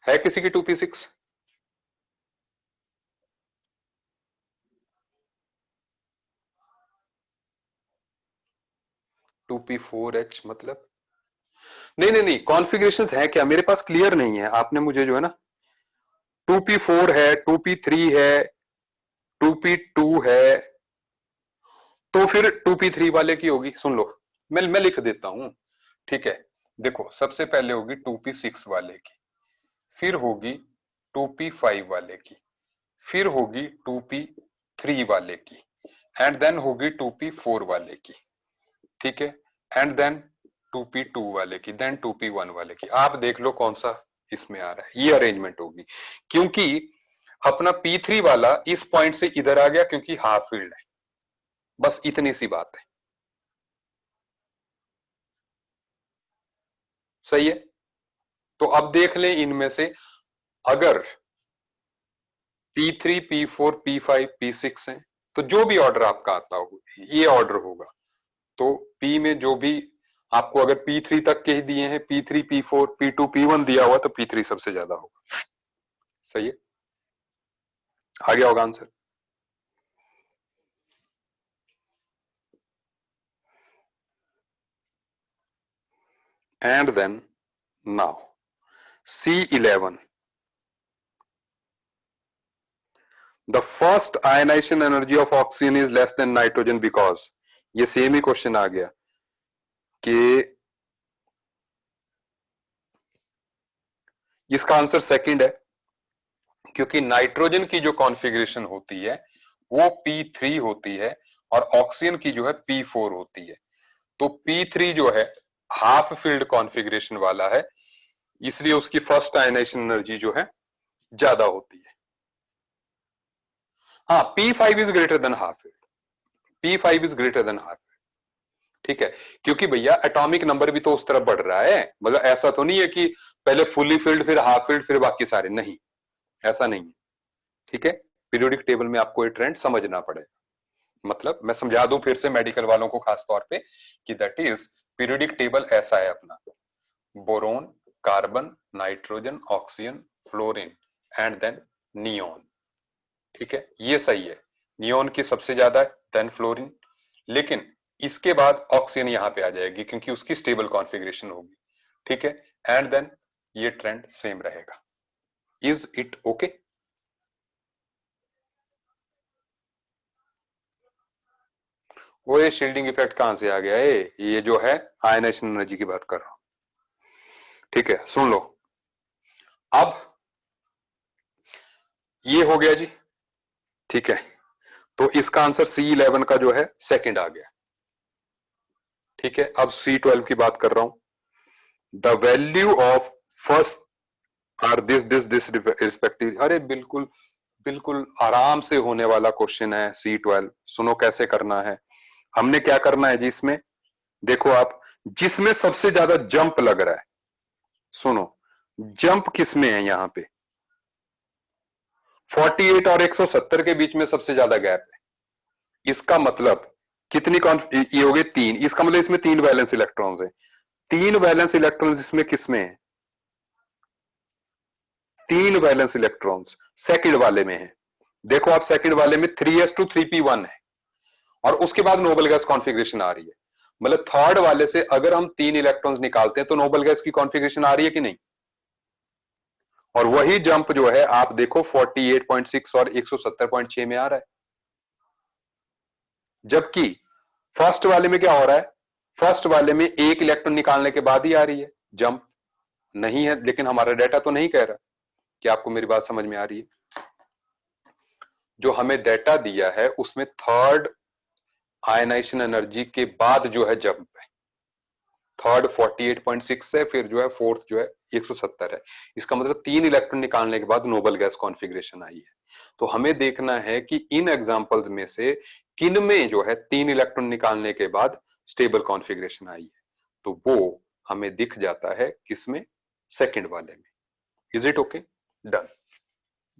है किसी की 2p6? 2p4h मतलब? नहीं नहीं नहीं, कॉन्फ़िगरेशन है क्या मेरे पास क्लियर नहीं है। आपने मुझे जो है ना, 2p4 है, 2p3 है, 2p2 है, तो फिर 2p3 वाले की होगी। सुन लो, मैं लिख देता हूं। ठीक है, देखो सबसे पहले होगी 2p6 वाले की, फिर होगी 2p5 वाले की, फिर होगी 2p3 वाले की, एंड देन होगी 2p4 वाले की। ठीक है, एंड देन 2p2 वाले की, देन 2p1 वाले की। आप देख लो कौन सा इसमें आ रहा है। ये अरेंजमेंट होगी, क्योंकि अपना p3 वाला इस पॉइंट से इधर आ गया क्योंकि हाफ फील्ड है। बस इतनी सी बात है। सही है, तो अब देख लें इनमें से, अगर P3, P4, P5, P6 है, तो जो भी ऑर्डर आपका आता हो ये ऑर्डर होगा। तो P में जो भी आपको अगर P3 तक के ही दिए हैं, P3, P4, P2, P1 दिया हुआ, तो P3 सबसे ज्यादा होगा। सही है, आ गया होगा answer. And then now C11, the first ionization energy of oxygen is less than nitrogen because, ये सेम ही क्वेश्चन आ गया कि इसका आंसर सेकंड है, क्योंकि नाइट्रोजन की जो कॉन्फ़िगरेशन होती है वो P3 होती है और ऑक्सीजन की जो है P4 होती है। तो P3 जो है हाफ फील्ड कॉन्फ़िगरेशन वाला है, इसलिए उसकी फर्स्ट आयनाइजेशन एनर्जी जो है ज्यादा होती है। हाँ, P5 is greater than half field, P5 is greater than half. ठीक है, क्योंकि भैया एटॉमिक नंबर भी तो उस तरफ बढ़ रहा है। मतलब ऐसा तो नहीं है कि पहले फुली फील्ड फिर हाफ फील्ड फिर बाकी सारे, नहीं, ऐसा नहीं है। ठीक है, पीरियोडिक टेबल में आपको ये ट्रेंड समझना पड़ेगा। मतलब मैं समझा दूं फिर से मेडिकल वालों को खास तौर पे, कि दैट इज, पीरियोडिक टेबल ऐसा है अपना: boron, carbon, nitrogen, oxygen, fluorine, and then neon. ठीक है, ये सही है, नियोन की सबसे ज्यादा है, देन फ्लोरीन, लेकिन इसके बाद ऑक्सीजन यहां पे आ जाएगी क्योंकि उसकी स्टेबल कॉन्फ़िगरेशन होगी। ठीक है, एंड देन ये ट्रेंड सेम रहेगा। Is it okay? वो ये शील्डिंग इफेक्ट कहां से आ गया है? ये जो है आयनाइजेशन एनर्जी की बात कर रहा हूं। ठीक है, सुन लो, अब ये हो गया जी। ठीक है, तो इसका आंसर C11 का जो है सेकंड आ गया। ठीक है, अब C12 की बात कर रहा हूं। The value of first are this respective. अरे बिल्कुल बिल्कुल आराम से होने वाला क्वेश्चन है C12। सुनो कैसे करना है। हमने क्या करना है जी इसमें, देखो आप, जिसमें सबसे ज्यादा जंप लग रहा है, सुनो, जंप किसमें है यहां पे? 48 और 170 के बीच में सबसे ज्यादा गैप है। इसका मतलब कितनी ये हो गए तीन, इसका मतलब इसमें तीन वैलेंस इलेक्ट्रॉन्स है। तीन वैलेंस इलेक्ट्रॉन्स इसमें किसमें है? 3 वैलेंस इलेक्ट्रॉन्स सेकंड वाले में है। देखो आप सेकंड वाले में 3s2 3p1 है और उसके बाद नोबल गैस कॉन्फ़िगरेशन आ रही है। मतलब थर्ड वाले से अगर हम 3 इलेक्ट्रॉन्स निकालते हैं तो नोबल गैस की कॉन्फ़िगरेशन आ रही है कि नहीं। और वही जंप जो है आप देखो 48.6 और 170.6 में आ रहा है। जबकि फर्स्ट वाले में क्या हो रहा है, फर्स्ट वाले में एक इलेक्ट्रॉन निकालने के बाद ही आ रही है जंप, नहीं है। लेकिन हमारा डाटा तो नहीं कह रहा कि आपको मेरी बात समझ में आ रही है। जो हमें डाटा दिया है उसमें थर्ड आयनाइजेशन एनर्जी के बाद जो है जंप है, थर्ड 48.6 है, फिर जो है फोर्थ जो है 170 है। इसका मतलब 3 इलेक्ट्रॉन निकालने के बाद नोबल गैस कॉन्फ़िगरेशन आई है। तो हमें देखना है कि इन एग्जांपल्स में से किन में जो है 3 इलेक्ट्रॉन निकालने के बाद स्टेबल कॉन्फ़िगरेशन आई है। तो वो हमें दिख जाता है किसमें, सेकंड वाले में। इज इट ओके, डन,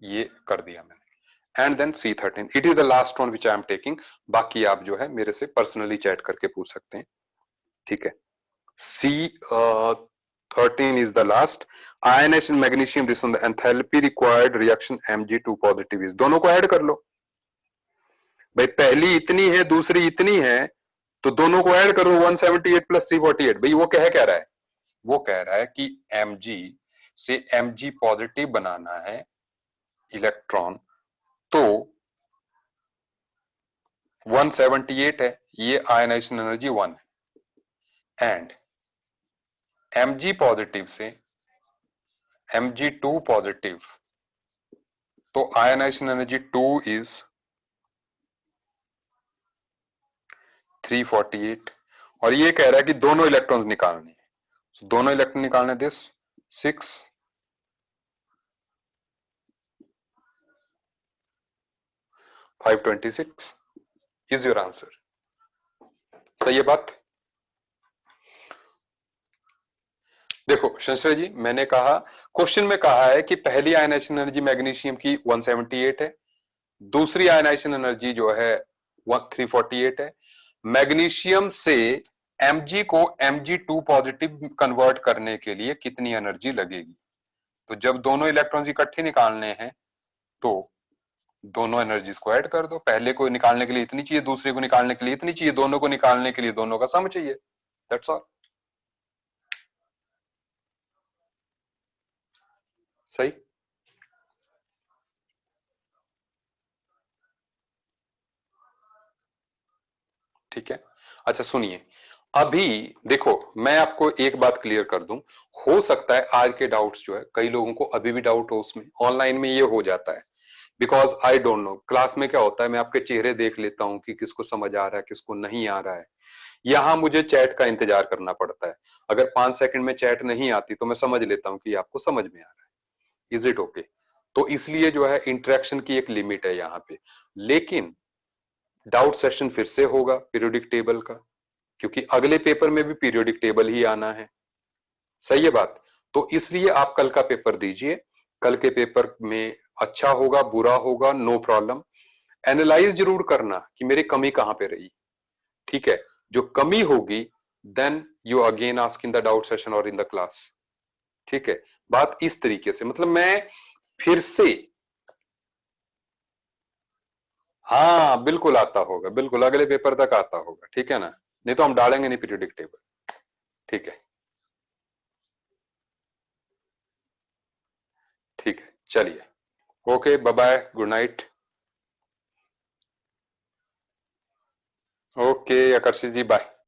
ये कर दिया मैंने। And then C13, it is the last one which I am taking. बाकी आप जो है मेरे से पर्सनली चैट करके पूछ सकते हैं, ठीक है। C13 is the last. Ionization magnesium this on the enthalpy required reaction Mg2 positive is, दोनों को ऐड कर लो भाई, पहली इतनी है दूसरी इतनी है तो दोनों को ऐड करो 178 प्लस 348। भाई वो कह रहा है, वो कह रहा है कि Mg से Mg पॉजिटिव बनाना है इलेक्ट्रॉन तो 178 है, ये आयनाइजेशन एनर्जी 1 है। एंड Mg पॉजिटिव से Mg2 पॉजिटिव, तो आयनाइजेशन एनर्जी 2 इज 348 और ये कह रहा है कि दोनों इलेक्ट्रॉन्स निकालने हैं। So, दोनों इलेक्ट्रॉन निकालने दिस 6 526 इज योर आंसर। सही है बात। देखो शंकर जी, मैंने कहा क्वेश्चन में कहा है कि पहली आयनाइजेशन एनर्जी मैग्नीशियम की 178 है, दूसरी आयनाइजेशन एनर्जी जो है 348 है। मैग्नीशियम से Mg को Mg2 पॉजिटिव कन्वर्ट करने के लिए कितनी एनर्जी लगेगी। तो जब दोनों इलेक्ट्रॉन्स इकट्ठे निकालने हैं तो दोनों एनर्जीज को ऐड कर दो। पहले को निकालने के लिए इतनी चाहिए, दूसरे को निकालने के लिए इतनी चाहिए, दोनों को निकालने के लिए दोनों का सम चाहिए। That's all. सही। ठीक है, अच्छा सुनिए, अभी देखो मैं आपको एक बात क्लियर कर दूं, हो सकता है आज के डाउट्स जो है कई लोगों को अभी भी डाउट हो उसमें, ऑनलाइन में ये हो जाता है। Because I don't no class में क्या होता है, मैं आपके चेहरे देख लेता हूं कि किसको समझ आ रहा है किसको नहीं आ रहा है। यहां मुझे चैट का इंतजार करना पड़ता है। अगर 5 सेकंड में चैट नहीं आती तो मैं समझ लेता हूं कि आपको समझ में आ रहा है। Is it okay. तो इसलिए जो है इंटरेक्शन की एक लिमिट है यहाँ पे। लेकिन डाउट सेशन फिर से होगा पीरियोडिक टेबल का, क्योंकि अगले पेपर में भी पीरियोडिक टेबल ही आना है। सही है बात। तो इसलिए आप कल का पेपर दीजिए, कल के पेपर में अच्छा होगा बुरा होगा नो प्रॉब्लम। एनालाइज जरूर करना कि मेरी कमी कहां पे रही, ठीक है। जो कमी होगी then you again ask in the doubt session और इन द क्लास, ठीक है। बात इस तरीके से, मतलब मैं फिर से, हाँ बिल्कुल आता होगा, बिल्कुल अगले पेपर तक आता होगा, ठीक है ना। नहीं तो हम डालेंगे नहीं पीरियोडिक टेबल, ठीक है। ठीक है चलिए, okay bye bye, good night. Okay Aakarshit ji bye.